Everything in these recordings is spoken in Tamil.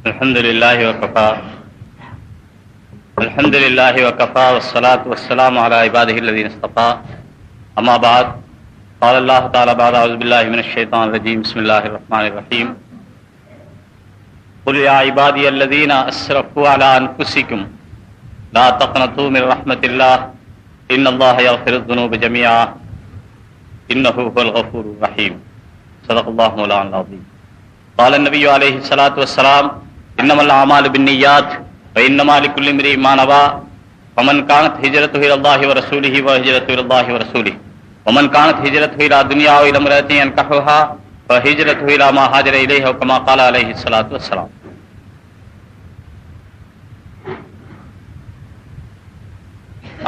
الحمد لله وكفى والصلاة والسلام على عباده الذين اصطفى أما بعد قال الله تعالى بعد أعوذ بالله من الشيطان الرجيم بسم الله الرحمن الرحيم قل يا عبادي الذين أسرفوا على أنفسكم لا تقنطوا من رحمة الله إن الله يغفر الذنوب جميعا إنه هو الغفور الرحيم صدق الله مولانا العظيم. قال النبي عليه الصلاة والسلام إنما الأعمال بالنيات وإنما لكل امرئ ما نوى ومن كانت هجرته إلى الله ورسوله وهجرته إلى الله ورسوله ومن كانت هجرته إلى دنيا أو إلى امرأة ينكحها فهجرته إلى ما هاجر إليه كما قال عليه الصلاة والسلام.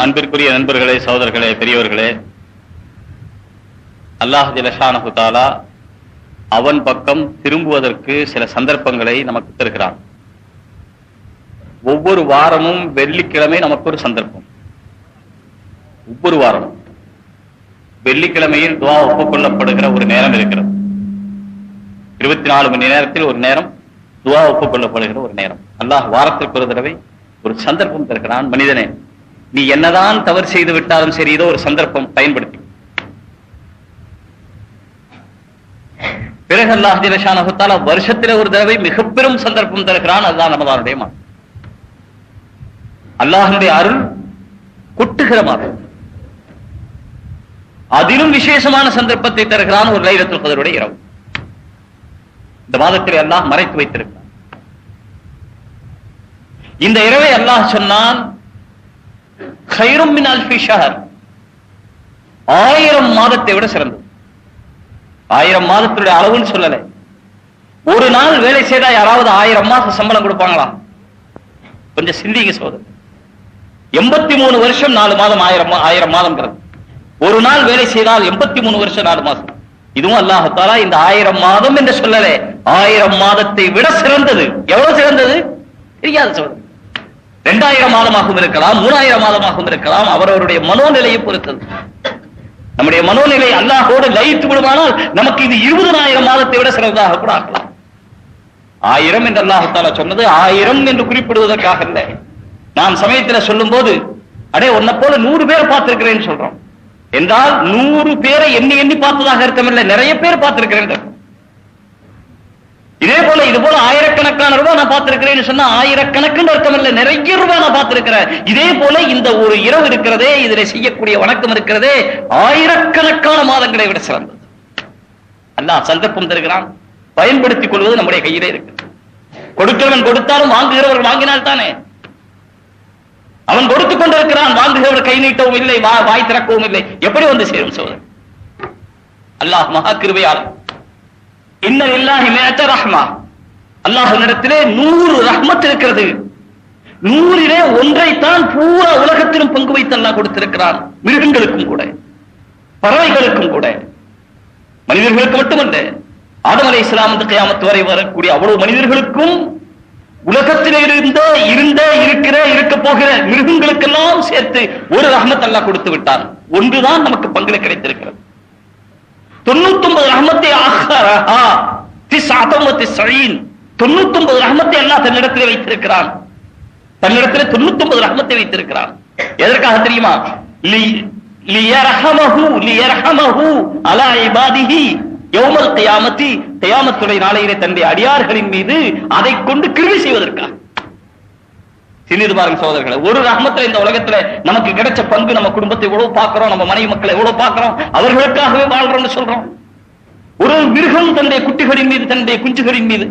அன்பிற்குரிய நண்பர்களே, சகோதரர்களே, பெரியவர்களே, அல்லாஹ் ஜல்லஷானஹு தஆலா அவன் பக்கம் திரும்புவதற்கு சில சந்தர்ப்பங்களை நமக்கு தருகிறான். ஒவ்வொரு வாரமும் வெள்ளிக்கிழமை நமக்கு ஒரு சந்தர்ப்பம். ஒவ்வொரு வாரமும் வெள்ளிக்கிழமையில் துஆ ஒப்புக்கொள்ளப்படுகிற ஒரு நேரம் இருக்கிறது. 24 மணி நேரத்தில் ஒரு நேரம் துஆ ஒப்புக்கொள்ளப்படுகிற ஒரு நேரம். அல்லாஹ் வாரத்திற்கு ஒரு தடவை ஒரு சந்தர்ப்பம் தருகிறான். மனிதனே, நீ என்னதான் தவறு செய்து விட்டாலும் சரி, இதோ ஒரு சந்தர்ப்பம், பயன்படுத்தி. பிறகு அல்லாஹ் ஜல்லஷானஹு தஆலா வருஷத்திலே ஒரு தடவை மிக பெரும் சந்தர்ப்பம் தருகிறான். அதுதான் ரமதானுடைய மாதம். அல்லாஹ்வுடைய அருள் கொட்டுகிற மாதம். அதிலும் விசேஷமான சந்தர்ப்பத்தை தருகிறான், ஒரு லைலத்துல் கத்ருடைய இரவு. இந்த மாதத்திலே அல்லாஹ் மறைத்து வைத்திருக்கிறான். இந்த இரவை அல்லாஹ் சொன்னான், கைரும் மின் அல்ஃபி ஷஹர், 1000 மாதத்தை விட சிறந்தது. 1000 மாதத்துடைய அளவுன்னு சொல்லல. ஒரு நாள் வேலை செய்தா யாராவது 1000 மாசம் சம்பளம் கொடுப்பாங்களா? கொஞ்சம் சிந்திங்க சோதரர். 83 வருஷம் 4 மாதம் 1000 மாதம். ஒரு நாள் வேலை செய்தால் 83 வருஷம் 4 மாசம். இதுவும் அல்லாஹ் தஆலா இந்த 1000 மாதம் என்று சொல்லல, 1000 மாதத்தை விட சிறந்தது. எவ்வளவு சிறந்தது தெரியாது சோதரர். 2000 மாதமாகவும் இருக்கலாம், 3000 மாதமாகவும் இருக்கலாம். அவரவருடைய மனோநிலையை பொறுத்தது. நம்முடைய மனோநிலை அல்லாஹோடு லயித்து விடுமானால் நமக்கு இது 20000 மாதத்தை விட சிறந்ததாக கூட ஆக்கலாம். 1000 என்று அல்லாஹ் தஆலா சொன்னது 1000 என்று குறிப்பிடுவதற்காக இல்லை. நாம் சமயத்தில் சொல்லும் போது, அடே உன்னை போல 100 பேரை பார்த்திருக்கிறேன்னு சொல்றோம் என்றால் 100 பேரை எண்ணி எண்ணி பார்த்ததாக அர்த்தமில்லை, நிறைய பேர் பார்த்திருக்கிறேன். இதே போல இது போல ஆயிரக்கணக்கான ரூபாய் நான் பார்த்திருக்கிறேன்னு சொன்னா ஆயிரக்கணக்குன்னு அர்த்தம் இல்லை, நிறைய ரூபாய் நான் பார்த்திருக்கிறேன். இதே போல இந்த ஒரு இரவு இருக்கிறதே, இதில் செய்யக்கூடிய வணக்கம் இருக்கிறதே, ஆயிரக்கணக்கான மாதங்களை விட சிறந்தது. அல்லாஹ் சந்தர்ப்பம் தருகிறான், பயன்படுத்திக் கொள்வது நம்முடைய கையிலே இருக்கு. கொடுக்கிறவன் கொடுத்தாலும் வாங்குகிறவர் வாங்கினால் தானே. அவன் கொடுத்துக் கொண்டிருக்கிறான், வாங்குகிறவர் கை நீட்டவும் இல்லை, வாய் திறக்கவும் இல்லை. எப்படி வந்து சேரும் சோதரர்? அல்லாஹ் மகா கிருபையாளன். இன்ன லில்லாஹி மிஅத ரஹ்மா, அல்லாஹ்விடத்திலே 100 ரஹ்மத் இருக்கிறது. 100லே ஒன்றைத்தான் பூரா உலகத்திலும் பங்கு வைத்து அல்லாஹ் கொடுத்திருக்கிறான். மிருகங்களுக்கும் கூட, பறவைகளுக்கும் கூட, மனிதர்களுக்கு மட்டுமல்ல. ஆதம் அலைஹிஸ்ஸலாம் கியாமத் வரை வரக்கூடிய அவ்வளவு மனிதர்களுக்கும், உலகத்திலே இருக்க போகிற மிருகங்களுக்கெல்லாம் சேர்த்து ஒரு ரஹ்மத் அல்லாஹ் கொடுத்து விட்டான். ஒன்றுதான் நமக்கு பங்கில கிடைத்திருக்கிறது. 99 ரஹ்மத்தை 99 ரஹ்மத்தை அல்லாஹ் தன்னிடத்திலே வைத்திருக்கிறான். தன்னிடத்திலே 99 ரஹ்மத்தை வைத்திருக்கிறான். எதற்காக தெரியுமா? லியர்ஹமஹு அலா இபாதிஹி யௌமல் கியாமத்தி, கியாமத்துடைய நாளையிலே தன்னுடைய அடியார்களின் மீது அதை கொண்டு கிருபை செய்வதற்காக. சிந்தித்து பாருங்க சகோதரர்களே, ஒரு ரஹ்மத்துல இந்த உலகத்துல நமக்கு கிடைச்ச பங்கு, நம்ம குடும்பத்தை எவ்வளவு பார்க்கிறோம், நம்ம மனைவி மக்களை எவ்வளவு பார்க்கிறோம், அவர்களுக்காகவே வாழ்றோம்னு சொல்றோம். ஒரு மிருகம் தன்னுடைய குட்டிகளின் மீது, தன்னுடைய குஞ்சுகளின் மீது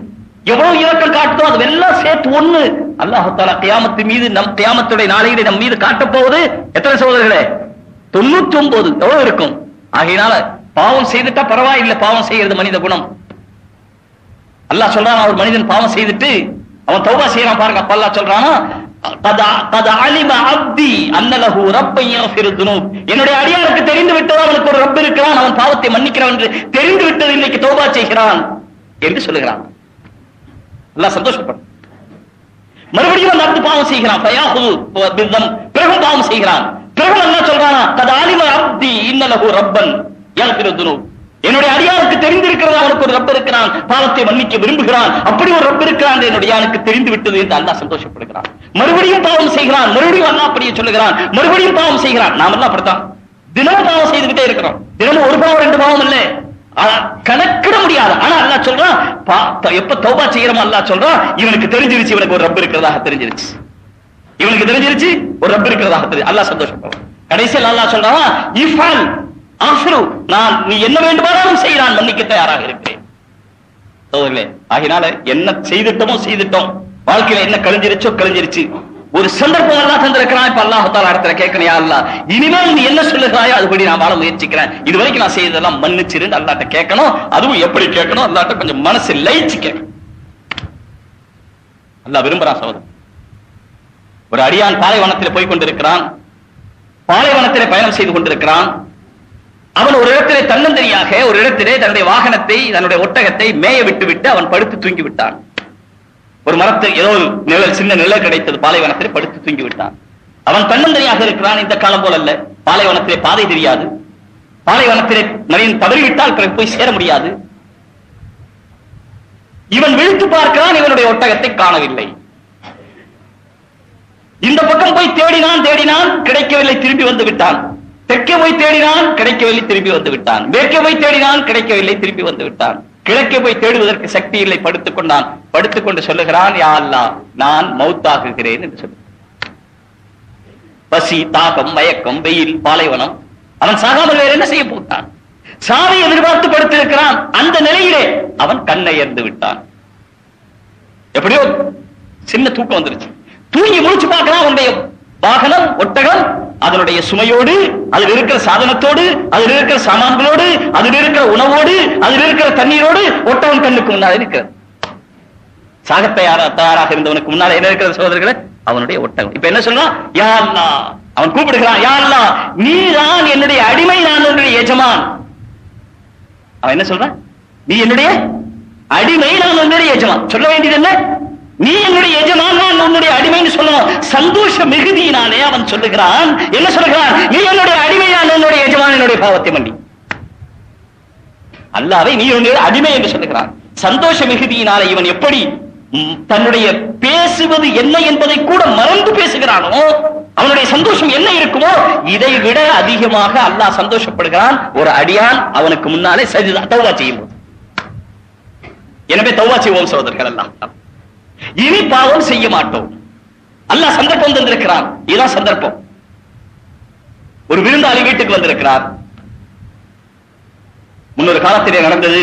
எவ்வளவு இரக்கம் காட்டுதோ அதெல்லாம் சேர்த்து ஒண்ணு அல்லாஹ் தஆலா கியாமத்து மீது, நம் கியாமத்துடைய நாளையிலே நம் மீது காட்டப் போவது எத்தனை சகோதரர்களே? 99. எவ்வளவு இருக்கும்? ஆகையினால பாவம் செய்துட்டா பரவாயில்லை, பாவம் செய்யறது மனித குணம். அல்லாஹ் சொல்றான், ஒரு மனிதன் பாவம் செய்துட்டு அவன் தௌபா செய்யறான் பாருங்க. அப்ப அல்லாஹ் சொல்றானா, என்னுடைய அடியாருக்கு தெரிந்து விட்டது, அவனுக்கு ஒரு ரப் இருக்கிறான், அவன் பாவத்தை மன்னிக்கிறான் என்று தெரிந்து விட்டது, இன்னைக்கு தௌபா செய்கிறான் என்று சொல்லுகிறான். அல்லாஹ் சந்தோஷப்படும். மறுபடியும் அந்த அடுத்து பாவம் செய்கிறான், பிறகு பாவம் செய்கிறான். பிறகு அல்லாஹ் சொல்றானா, என்னுடைய அடியானுக்கு தெரிந்திருக்கிறது அவனுக்கு ஒரு ரப்ப இருக்கிறான், பாவத்தை மன்னிக்க விரும்புகிறான், அப்படி ஒரு ரப்ப இருக்கிறான் என்னுடைய அடியானுக்கு தெரிந்து விட்டது என்று அல்லாஹ் சந்தோஷப்படுகிறான். மறுபடியும் பாவம் செய்கிறான், மறுபடியும் அல்லாஹ் அப்படியே சொல்லுகிறான், மறுபடியும் பாவம் செய்கிறான். நாம எல்லாம் அப்படித்தான் தினமும் பாவம் செய்துகிட்டே இருக்கிறோம். தினமும் ஒரு பாவம் ரெண்டு பாவம் இல்ல, கணக்கிட முடியாது. ஆனா அல்லாஹ் சொல்றான், எப்ப தௌபா செய்யறோம் அல்லாஹ் சொல்றான், இவனுக்கு தெரிஞ்சிருச்சு இவனுக்கு ஒரு ரப்ப இருக்கிறதாக தெரிஞ்சிருச்சு, இவனுக்கு தெரிஞ்சிருச்சு ஒரு ரப்ப இருக்கிறதாக தெரிஞ்சு அல்லாஹ் சந்தோஷப்படுறான். கடைசியில் அல்லாஹ் சொல்றான், இஃபால் ஆஃப்ரு, நான் நீ என்ன வேண்டுமானாலும் செய், நான் மன்னிக்க தயாராக இருக்கிறேன். சோதர்களே, ஆகினால என்ன செய்துட்டோமோ செய்துட்டோம், வாழ்க்கையில என்ன கழிஞ்சிருச்சோ கழிஞ்சிருச்சு. ஒரு சந்தர்ப்பம் எல்லாம் தந்திருக்கிறான். இப்ப அல்லாஹ் தஆலா இடத்துல கேட்கணும், யா அல்லாஹ் இனிமேல் நீ என்ன சொல்லுகிறாயோ அதுபடி நான் வாழ முயற்சிக்கிறேன், இதுவரைக்கும் நான் செய்ததெல்லாம் மன்னிச்சிருன்னு அல்லாஹ்ட்ட கேட்கணும். அதுவும் எப்படி கேட்கணும், அல்லாஹ்ட்ட கொஞ்சம் மனசு லயிச்சு கேட்கணும். அல்லாஹ் விரும்புறான் சகோதரர். ஒரு அடியான் பாலைவனத்தில் போய் கொண்டிருக்கிறான், பாலைவனத்திலே பயணம் செய்து கொண்டிருக்கிறான். அவன் ஒரு இடத்திலே தன்னந்தனியாக ஒரு இடத்திலே தன்னுடைய வாகனத்தை தன்னுடைய ஒட்டகத்தை மேய விட்டு அவன் படுத்து தூங்கி விட்டான். ஒரு மரத்தில் ஏதோ நிழல், சின்ன நிழல் கிடைத்தது, பாலைவனத்திலே படுத்து தூங்கி விட்டான். அவன் தன்னந்தனியாக இருக்கிறான். இந்த காலம் போல அல்ல, பாலைவனத்திலே பாதை தெரியாது, பாலைவனத்திலே நிறைய தவறிவிட்டால் பிறகு போய் சேர முடியாது. இவன் விழித்து பார்க்கிறான், இவனுடைய ஒட்டகத்தை காணவில்லை. இந்த பக்கம் போய் தேடினான் கிடைக்கவில்லை, திரும்பி வந்து விட்டான். தெற்கே போய் தேடினான் கிடைக்கவில்லை, திரும்பி வந்து விட்டான். மேற்கே போய் தேடினான் கிடைக்கவில்லை, திரும்பி வந்து விட்டான். கிழக்கே போய் தேடுவதற்கு சக்தி இல்லை, படுத்துக் கொண்டான். படுத்துக்கொண்டு சொல்லுகிறான், யா அல்லாஹ் நான் மௌத்தாகுகிறேன் என்று சொல்லு. பசி, தாகம், மயக்கம், வெயில், பாலைவனம், அவன் சாகாமல் வேற என்ன செய்ய போட்டான்? சாவை எதிர்பார்த்து படுத்திருக்கிறான். அந்த நிலையிலே அவன் கண்ணை எறிந்து விட்டான். எப்படியோ சின்ன தூக்கம் வந்துருச்சு. தூங்கி முடிச்சு பார்க்கிறான், அவனுடைய வாகனம் ஒட்டகம் அதனுடைய சுமையோடு, அதில் இருக்கிற சாதனத்தோடு, அதில் இருக்கிற சாமான்களோடு, அதில் இருக்கிற உணவோடு, அதில் இருக்கிற தண்ணீரோடு ஒட்டகம் கண்ணுக்கு முன்னாலே இருக்கிறது. சாக தயாராக இருந்தவனுக்கு முன்னாலே என்ன இருக்கிற சகோதரர்களே? அவனுடைய ஒட்டகம். இப்ப என்ன சொல்றான்? யா அல்லாஹ், அவன் கூப்பிடுகிறான், யா அல்லாஹ் நீதான் என்னுடைய அடிமை, நான் என்னுடைய எஜமான். அவன் என்ன சொல்றான்? நீ என்னுடைய அடிமை, நான் என்னுடைய எஜமான். சொல்ல வேண்டியது என்ன? நீ என்னுடைய எஜமான், நான் உன்னுடைய அடிமைன்னு சொல்லணும். சந்தோஷ மிகுதியினாலே அவன் சொல்லுகிறான், என்ன சொல்லுகிறான்? நீ என்னுடைய அடிமை, நான் உன்னுடைய எஜமான், என்னுடைய பாவத்தை மன்னி. அல்லாஹ்வை நீ என்னுடைய அடிமை என்று சொல்லுகிறான். சந்தோஷ மிகுதியினாலே இவன் எப்படி தன்னுடைய பேசுவது என்ன என்பதை கூட மறந்து பேசுகிறானோ, அவனுடைய சந்தோஷம் என்ன இருக்குமோ இதை விட அதிகமாக அல்லாஹ் சந்தோஷப்படுகிறான் ஒரு அடியான் அவனுக்கு முன்னாலே தௌபா செய்யும் போது. எனவே தௌபா செய்வோம் சகோதரர்கள். எல்லாம் இனி பாவம் செய்ய மாட்டோம். அல்லாஹ் சந்தர்ப்பம் தந்திருக்கிறான். இதுதான் சந்தர்ப்பம். ஒரு விருந்தாளி வீட்டுக்கு வந்திருக்கிறார். முன்னொரு காலத்திலே நடந்தது.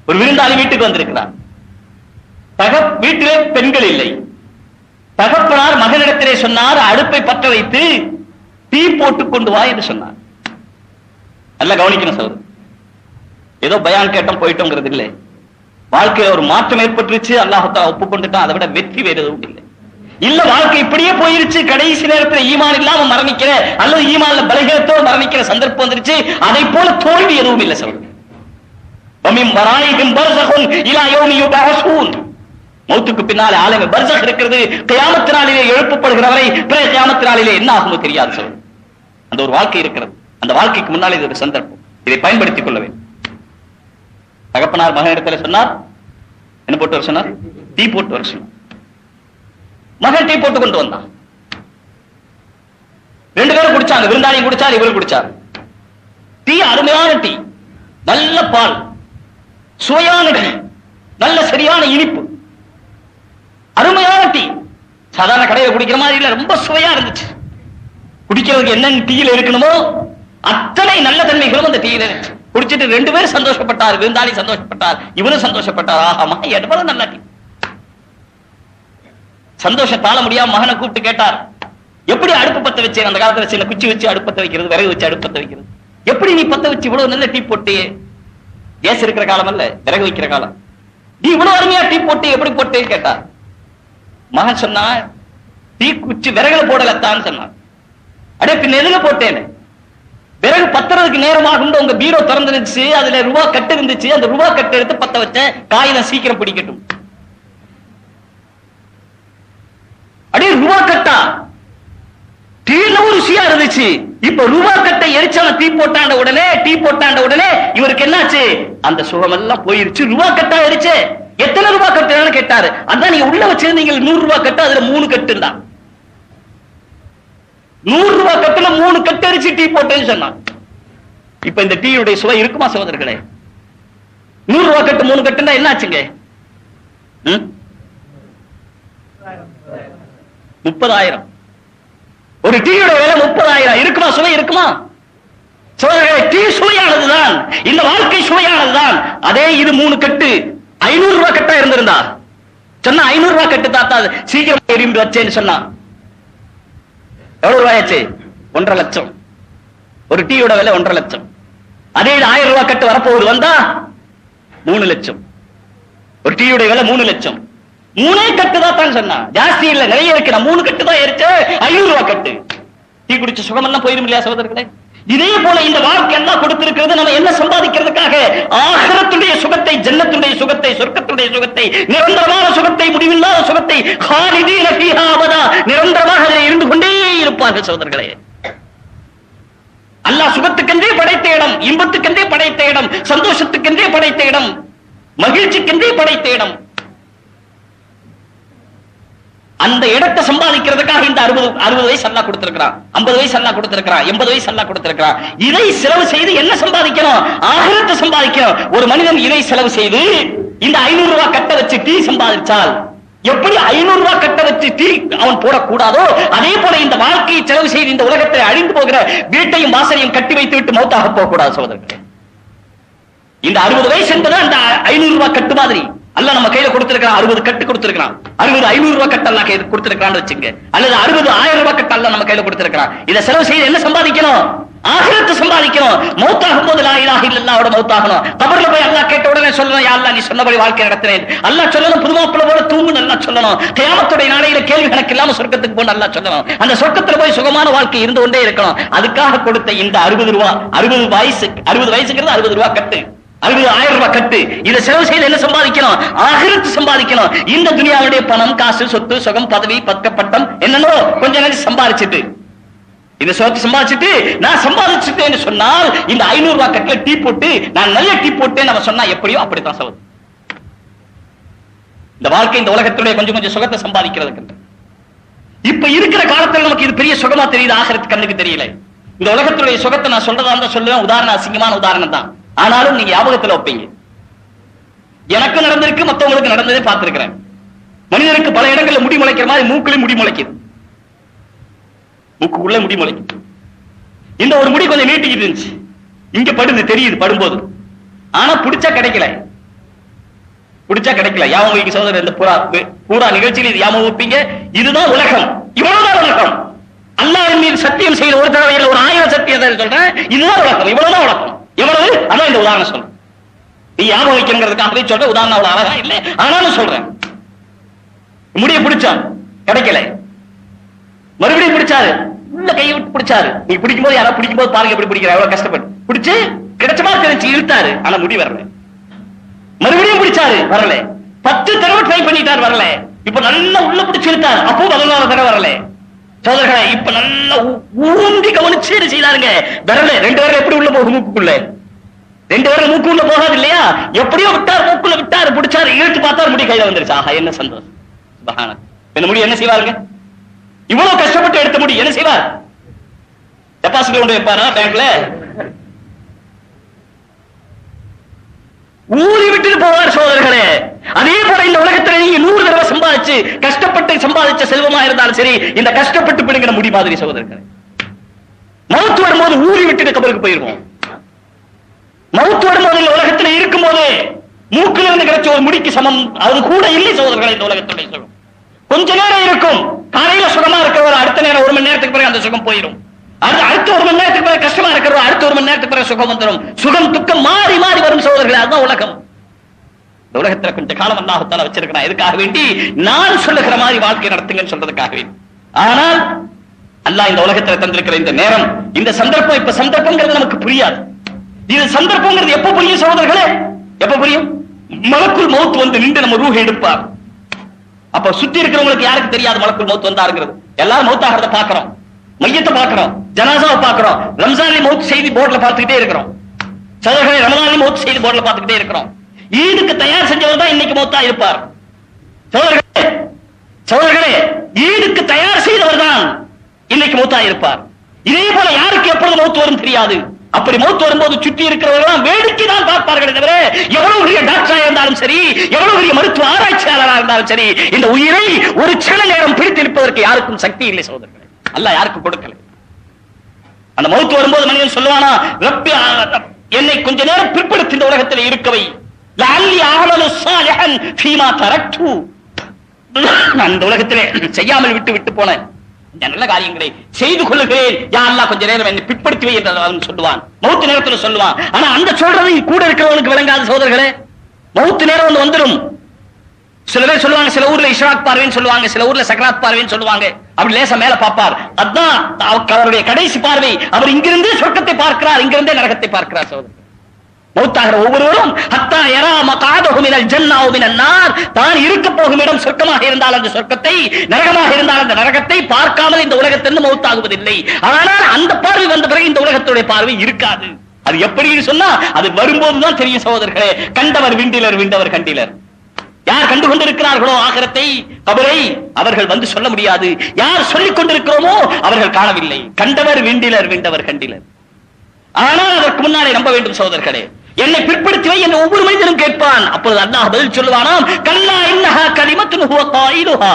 ஒரு விருந்தாளி வீட்டுக்கு வந்திருக்கிறார். வீட்டிலே பெண்கள் இல்லை. தகப்பனார் மகனிடத்திலே சொன்னார், அடுப்பை பற்ற வைத்து தீ போட்டுக் கொண்டு வா என்று சொன்னார். நல்லா கவனிக்கணும் சகோதரர். ஏதோ பயான் கேட்டோம் போயிட்டோங்கிறது இல்லை. வாழ்க்கையில ஒரு மாற்றம் ஏற்பட்டுருச்சு, அல்லாஹ் தஆலா ஒப்புக்கொண்டுட்டான். அதை விட வெற்றி வேறு எதுவும் இல்லை. இல்ல வாழ்க்கை இப்படியே போயிருச்சு, கடைசி நேரத்தில் ஈமான் இல்லாம மரணிக்கிற அல்லது ஈமான்ல பலகீனத்தோடு மரணிக்கிற சந்தர்ப்பம் வந்துருச்சு, அதை போல தோல்வி எதுவும் இல்லை சொல்றது. மௌத்துக்கு பின்னாலே ஆலமே பர்ஸக் இருக்கிறது. கியாமத் நாளிலே எழுப்பப்படுகிறவரை பிற கியாமத் நாளிலே என்ன ஆகுமோ தெரியாது சொல்றது. அந்த ஒரு வாழ்க்கை இருக்கிறது. அந்த வாழ்க்கைக்கு முன்னாலே இது ஒரு சந்தர்ப்பம். இதை பயன்படுத்திக் கொள்ள வேண்டும். தகப்பனார் மகனிடத்துல சொன்னார், என்ன போட்டு வர சொன்னார்? டீ போட்டு வர சொன்னார். மகன் டீ போட்டு கொண்டு வந்தான். ரெண்டு பேரும் குடிச்சாங்க. விருந்தாளியும் குடிச்சார், இவரும் குடிச்சார். டீ அருமையான டீ, நல்ல பால், சுவையான டீ, நல்ல சரியான இனிப்பு, அருமையான டீ. சாதாரண கடையில் குடிக்கிற மாதிரி இல்ல, ரொம்ப சுவையா இருந்துச்சு. குடிக்கிறதுக்கு என்னென்ன டீயில இருக்கணுமோ அத்தனை நல்ல தன்மைகளும் அந்த டீயில இருந்துச்சு. குடிச்சிட்டு ரெண்டு பேரும் சந்தோஷப்பட்டார். விருந்தாளி சந்தோஷப்பட்டார், இவரும் சந்தோஷப்பட்டார். ஆஹாமா எவ்வளவு நல்ல டீ. சந்தோஷம் தாழ முடியாம மகனை கூப்பிட்டு கேட்டார், எப்படி அடுப்பு பத்த வச்சு? அந்த காலத்துல சின்ன குச்சி வச்சு அடுப்பத்த வைக்கிறது, விறகு வச்சு அடுப்பத்த வைக்கிறது. எப்படி நீ பத்த வச்சு இவ்வளவு நல்ல டீ போட்டு? கேஸ் இருக்கிற காலம் அல்ல, விறகு வைக்கிற காலம். நீ இவ்வளவு அருமையா டீ போட்டு எப்படி போட்டு கேட்டார். மகன் சொன்னா, டீ குச்சி விறகுல போடலத்தான்னு சொன்னான். அடே பின்ன எதுல போட்டேன்? விறகு பத்துறதுக்கு நேரமாக உங்க பீரோ திறந்துருந்துச்சு, அதுல ரூபா கட்டு இருந்துச்சு, அந்த ரூபா கட்டு எடுத்து பத்த வச்ச, காயில சீக்கிரம் பிடிக்கட்டும். அடே ரூபா கட்டா? டீல ஒரு ருசியா இருந்துச்சு. வந்துருச்சு. இப்ப ரூபா கட்டை எரிச்சவன் டீ போட்டாண்ட உடனே இவருக்கு என்னாச்சு? அந்த சுகம் எல்லாம் போயிருச்சு. ரூபா கட்டா எரிச்சு. எத்தனை ரூபா கட்டுன்னு கேட்டாரு. அதான் நீங்க உள்ள வச்சிருந்தீங்க 100 ரூபாய் கட்டு, அதுல 3 கட்டு தான். 100 ரூபாய் கட்டுல 3 கட்டு எரிச்சு டீ போட்டேன்னு சொன்னான். இப்ப இந்த டீயுடைய சுவை இருக்குமா சகோதரர்களே? 100 ரூபாய் கட்டு 3 கட்டுன்னா என்ன ஆச்சுங்க? 30,000. ஒரு டீயோட விலை 30,000 இருக்குமா? சுவை இருக்குமா சகோதரர்களே? டீ சுவையானதுதான், இந்த வாழ்க்கை சுவையானதுதான். அதே இது 3 கட்டு 500 ரூபாய் கட்டா இருந்திருந்தா சொன்னா 500 ரூபாய் கட்டு தாத்தா சீக்கிரம் எரிந்து வச்சேன்னு சொன்னா எவ்வளவு ரூபாயாச்சு? 1.5 லட்சம். ஒரு டீயோட விலை 1.5 லட்சம். அதே 1000 ரூபாய் கட்டு வரப்போகுது வந்தா 3 லட்சம். ஒரு டீயோட விலை 3 லட்சம். 3 கட்டு தான் சொன்னா, ஜாஸ்தி இல்ல, நிறைய இருக்கு. 3 கட்டு தான் எரிச்சு 500 ரூபாய் கட்டு. டீ குடிச்ச சுகம் எல்லாம் போயிடும் இல்லையா சகோதரர்களே? இதே போல இந்த வாழ்க்கை எல்லாம் கொடுத்திருக்கிறது நம்ம என்ன சம்பாதிக்கிறதுக்காக? ஆகிரத்துடைய சுகத்தை, ஜன்னத்துடைய சுகத்தை, சொர்க்கத்துடைய சுகத்தை, நிரந்தரமான சுகத்தை, முடிவில்லாத சுகத்தை, காலிதீன ஃபீஹா அபதா, நிரந்தரமாக அதில் இருந்து கொண்டே இருப்பார்கள் சகோதரர்களே. அல்லாஹ் சுகத்துக்கென்றே படைத்த இடம், இன்பத்துக்கென்றே படைத்த இடம், சந்தோஷத்துக்கென்றே படைத்த இடம், மகிழ்ச்சிக்கென்றே படைத்த இடம். அந்த இடத்தை சம்பாதிக்கிறதுக்காக இந்த 60 வயசு அல்லாஹ் கொடுத்திருக்கிறான், 50 வயசு அல்லாஹ் கொடுத்திருக்கிறான், 80 வயசு அல்லாஹ் கொடுத்திருக்கிறான். இதை செலவு செய்து என்ன சம்பாதிக்கணும்? ஆகிரத்தை சம்பாதிக்கணும். ஒரு மனிதன் இதை செலவு செய்து இந்த 500 ரூபாய் கட்ட வச்சு டீ சம்பாதிச்சால் எப்படி 500 ரூபாய் கட்ட வச்சு டீ அவன் போடக்கூடாதோ அதே போல இந்த வாழ்க்கையை செலவு செய்து இந்த உலகத்தை அழிந்து போகிற வீட்டையும் வாசலையும் கட்டி வைத்து விட்டு மௌத்தாக போகக்கூடாது சகோதரர்களே. இந்த 60 வயசு என்பது அந்த 500 ரூபாய் கட்டு மாதிரி அல்ல நம்ம கையில கொடுத்திருக்கிறான். 60 கட்டு கொடுத்திருக்கிறான். 60 500 ரூபாய் கட்டு அல்ல கையில கொடுத்திருக்கிறான்னு வச்சுங்க. அல்லது 60 1000 ரூபாய் கட்டு அல்ல நம்ம கையில கொடுத்திருக்கிறான். இதை செலவு செய்து என்ன சம்பாதிக்கணும்? ஆகிரத்தை சம்பாதிக்கணும். மௌத்தாகும் போது லா இலாஹ இல்லல்லாஹோட மௌத்தாகணும். கபர்ல போய் அல்லாஹ் கேட்ட உடனே சொல்லணும், யா அல்லாஹ் நீ சொன்னபடி வாழ்க்கை நடத்தினேன். அல்லாஹ் சொல்லணும், புதுமாப்பிள்ளை போல தூங்குன்னு அல்லாஹ் சொல்லணும். கியாமத்துடைய நாளையில கேள்வி கணக்கு இல்லாம சொர்க்கத்துக்கு போன்னு அல்லாஹ் சொல்லணும். அந்த சொர்க்கத்துல போய் சுகமான வாழ்க்கை இருந்து கொண்டே இருக்கணும். அதுக்காக கொடுத்த இந்த 60 ரூபாய், 60 வயசுங்கிறது 60 ரூபாய் கட்டு, 60,000 ரூபாய் கட்டு. இதை செலவு செய்து என்ன சம்பாதிக்கணும்? ஆகிரத்து சம்பாதிக்கணும். இந்த துனியாவுடைய பணம், காசு, சொத்து, சுகம், பதவி, பட்டம் என்னன்னோ கொஞ்ச நேரம் சம்பாதிச்சுட்டு இந்த சொத்து சம்பாதிச்சுட்டு நான் சம்பாதிச்சுட்டேன்னு சொன்னால் இந்த 500 ரூபாய் கட்டுல டீ போட்டு நான் நல்ல டீ போட்டு நம்ம சொன்னா எப்படியோ அப்படித்தான் சொல்லுது. இந்த வாழ்க்கை இந்த உலகத்துடைய கொஞ்சம் கொஞ்சம் சுகத்தை சம்பாதிக்கிறதுக்கு இப்ப இருக்கிற காலத்துல நமக்கு இது பெரிய சுகமா தெரியுது, ஆகிரத்து கண்ணுக்கு தெரியல. இந்த உலகத்துடைய சுகத்தை நான் சொல்றதா இருந்தா சொல்லுவேன், உதாரணம் அசிங்கமான உதாரணம் தான், ஆனாலும் நீங்க ஞாபகத்துல வைப்பீங்க. எனக்கு நடந்திருக்கு, மத்தவங்களுக்கு நடந்ததே பார்த்திருக்கிறேன். மனிதனுக்கு பல இடங்கள்ல முடி முளைக்கிற மாதிரி மூக்குல முடி முளைக்குது, மூக்குள்ள முடி முளைக்குது. இந்த ஒரு முடி கொஞ்சம் நீட்டிக்கிட்டு இருந்துச்சு, இங்க படுது தெரியுது படும்போது, ஆனா பிடிச்சா கிடைக்கல. யாம வைக்க சோதரர் இந்த பூரா நிகழ்ச்சியில் இது யாம வைப்பீங்க. இதுதான் உலகம், இவ்வளவுதான் உலகம். அல்லாஹ்வின் மீது சத்தியம் செய்த ஒரு தடவையில் ஒரு 1000 சத்தியம் சொல்றேன், இதுதான் உலகம், இவ்வளவுதான் உலகம். எவ்வளவு? அதான் இந்த உதாரணம் சொல்றேன். நீ ஞாபகம் வைக்கிறதுக்காக சொல்ற உதாரணம் அவ்வளவு அழகா இல்லை, ஆனாலும் சொல்றேன். முடிய பிடிச்சான் கிடைக்கல, மறுபடியும் பிடிச்சாரு, உள்ள கையை விட்டு பிடிச்சாரு. நீ பிடிக்கும் போது யாராவது பிடிக்கும் போது பாருங்க எப்படி பிடிக்கிற, எவ்வளவு கஷ்டப்பட்டு பிடிச்சு கிடைச்ச மாதிரி தெரிஞ்சு இழுத்தாரு, ஆனா முடி வரல. மறுபடியும் பிடிச்சாரு வரல, 10 தடவை ட்ரை பண்ணிட்டார் வரல. இப்ப நல்லா உள்ள பிடிச்சு இழுத்தாரு, அப்போ 11வது தடவை வரல. சோதரர்களே இப்ப நல்லா ஊந்தி கவனிச்சு செய்தாருங்க. வரல 2 விரல் எப்படி உள்ள போகும்? மூக்குக்குள்ள 2 விரல் மூக்குள்ள போகாது இல்லையா? எப்படியோ விட்டார், மூக்குள்ள விட்டாரு, பிடிச்சாரு, இழுத்து பார்த்தாரு, முடி கையில வந்துருச்சு. ஆஹா என்ன சந்தோஷம். இந்த முடி என்ன செய்வாருங்க? இவ்வளவு கஷ்டப்பட்டு எடுத்த முடி என்ன செய்வார்? டெபாசிட் கொண்டு வைப்பாரா பேங்க்ல? ஊறி விட்டு போவார் சோதரர்களே. அதே போல இந்த உலகத்தில் நீங்க 100 தடவை சம்பாதிச்சு கஷ்டப்பட்டு சம்பாதிச்ச செல்வமா இருந்தாலும் சரி, இந்த கஷ்டப்பட்டு பிடிக்கிற முடி மாதிரி சகோதரர்களே. மவுத்து வரும்போது ஊறி விட்டு கபருக்கு போயிருவோம். மவுத்து வரும்போது இந்த உலகத்தில் இருக்கும் போது மூக்கில் இருந்து கிடைச்ச ஒரு முடிக்கு சமம் அது கூட இல்லை சகோதரர்களே. இந்த உலகத்துடைய சுகம் கொஞ்ச நேரம் இருக்கும். காலையில சுகமா இருக்கிறவர் அடுத்த நேரம் 1 மணி நேரத்துக்கு பிறகு அந்த சுகம் போயிடும். அடுத்த 1 மணி நேரத்துக்கு பிறகு கஷ்டமா இருக்கிறவர் அடுத்த 1 மணி நேரத்துக்கு பிறகு சுகம் வந்துடும். சுகம் துக்கம் மாறி மாறி வரும் சகோதரர்களே. அதுதான் உலகம். இந்த உலகத்துல கொஞ்சம் காலம் அல்லாஹ் தஆலா வச்சிருக்கிறான். எதுக்காக வேண்டி? நான் சொல்லுகிற மாதிரி வாழ்க்கை நடத்துங்கன்னு சொல்றதுக்காக வேண்டி. ஆனால் அல்லாஹ் இந்த உலகத்துல தந்திருக்கிற இந்த நேரம், இந்த சந்தர்ப்பம், இப்ப சந்தர்ப்பங்கிறது நமக்கு புரியாது. இது சந்தர்ப்பங்கிறது எப்ப புரியும் சகோதரர்களே? எப்ப புரியும்? மலக்குல் மௌத் வந்து நின்று நம்ம ரூஹ் எடுப்பார். அப்ப சுத்தி இருக்கிறவங்களுக்கு யாருக்கு தெரியாது மலக்குல் மௌத் வந்தாருங்கிறது? எல்லாரும் மௌத்தாகிறத பாக்குறோம், மையத்தை பாக்குறோம், ஜனாசாவை பார்க்கிறோம், ரம்ஜான்ல மௌத் செய்தி போர்டுல பார்த்துக்கிட்டே இருக்கிறோம், சகோதரர்களே ரமலான்ல மௌத் செய்தி போர்டுல பார்த்துக்கிட்டே இருக்கிறோம். ஈதுக்கு தயார் செஞ்சவர் தான் இன்னைக்கு மௌத்தா இருப்பார். சகோதரர்களே ஈதுக்கு தயார் செய்தவர் தான் இன்னைக்கு மௌத்தா இருப்பார். இதே போல யாருக்கு எப்பொழுது மௌத் வரும் தெரியாது. அப்படி மௌத் வரும்போது சுற்றி இருக்கிறவர்கள் வேடிக்கை தான் பார்ப்பார்கள் தவிர எவ்வளவு பெரிய டாக்டரா இருந்தாலும் சரி, எவ்வளவு பெரிய மருத்துவ ஆராய்ச்சியாளராக இருந்தாலும் சரி, இந்த உயிரை ஒரு சில நேரம் பிடித்திருப்பதற்கு யாருக்கும் சக்தி இல்லை சகோதரர்களே. அல்லாஹ் யாருக்கும் கொடுக்கல. அந்த மௌத் வரும்போது மனிதன் சொல்லுவானா, ரப்பி என்னை கொஞ்ச நேரம் பிற்படுத்தி இந்த உலகத்தில் இருக்கவை, லஅல்லி அஅமலு ஸாலிஹன் ஃபீமா தரக்து, நான் இந்த உலகத்திலே செய்யாமல் விட்டு போனேன் நல்ல காரியங்களை செய்து கொள்ளுகிறேன், யா அல்லாஹ் கொஞ்ச நேரம் என்னை பிற்படுத்தி வை என்று அவன் சொல்லுவான். மௌத் நேரத்தில் சொல்லுவான். ஆனா அந்த சொல்றது கூட இருக்கிறவனுக்கு விளங்காத சகோதரர்களே. மௌத் நேரம் வந்துடும். சில பேர் சொல்லுவாங்க, சில ஊர்ல இஷ்ராக் பார்வைன்னு சொல்லுவாங்க, சில ஊர்ல சக்ராத் பார்வைன்னு சொல்லுவாங்க. அப்படி லேசா மேல பார்ப்பார், அதான் அவருடைய கடைசி பார்வை. அவர் இங்கிருந்தே சொர்க்கத்தை பார்க்கிறார், இங்கிருந்தே நரகத்தை பார்க்கிறார் சகோதரர். மௌத்தாகிற ஒவ்வொருவரும் ஹத்தா யரா மகாதஹு மினல் ஜன்னா வ மினன் நார், தான் இருக்க போகும் இடம் சொர்க்கமாக இருந்தால் அந்த சொர்க்கத்தை, நரகமாக இருந்தால் அந்த நரகத்தை பார்க்காமல் இந்த உலகத்திலிருந்து மௌத்தாகுவதில்லை. ஆனால் அந்த பார்வை வந்த பிறகு இந்த உலகத்துடைய பார்வை இருக்காது. அது எப்படின்னு சொன்னா அது வரும்போதுதான் தெரியும் சகோதரர்களே. கண்டவர் விண்டிலர், விண்டவர் கண்டிலர். யார் கண்டு கொண்டிருக்கிறார்களோ ஆகிரத்தை, கபரை, அவர்கள் வந்து சொல்ல முடியாது. யார் சொல்லிக் கொண்டிருக்கிறோமோ அவர்கள் காணவில்லை. கண்டவர் விண்டிலர், விண்டவர் கண்டிலர். ஆனால் அதற்கு முன்னாலே நம்ப வேண்டும் சகோதரர்களே. என்னை பிற்படுத்தி வை என்று ஒவ்வொரு மனிதனும் கேட்பான். அப்பொழுது அல்லாஹ் பதில் சொல்லுவானாம், கல்லா இன்னஹா கலிமத்துன் ஹுவ காயிலுஹா,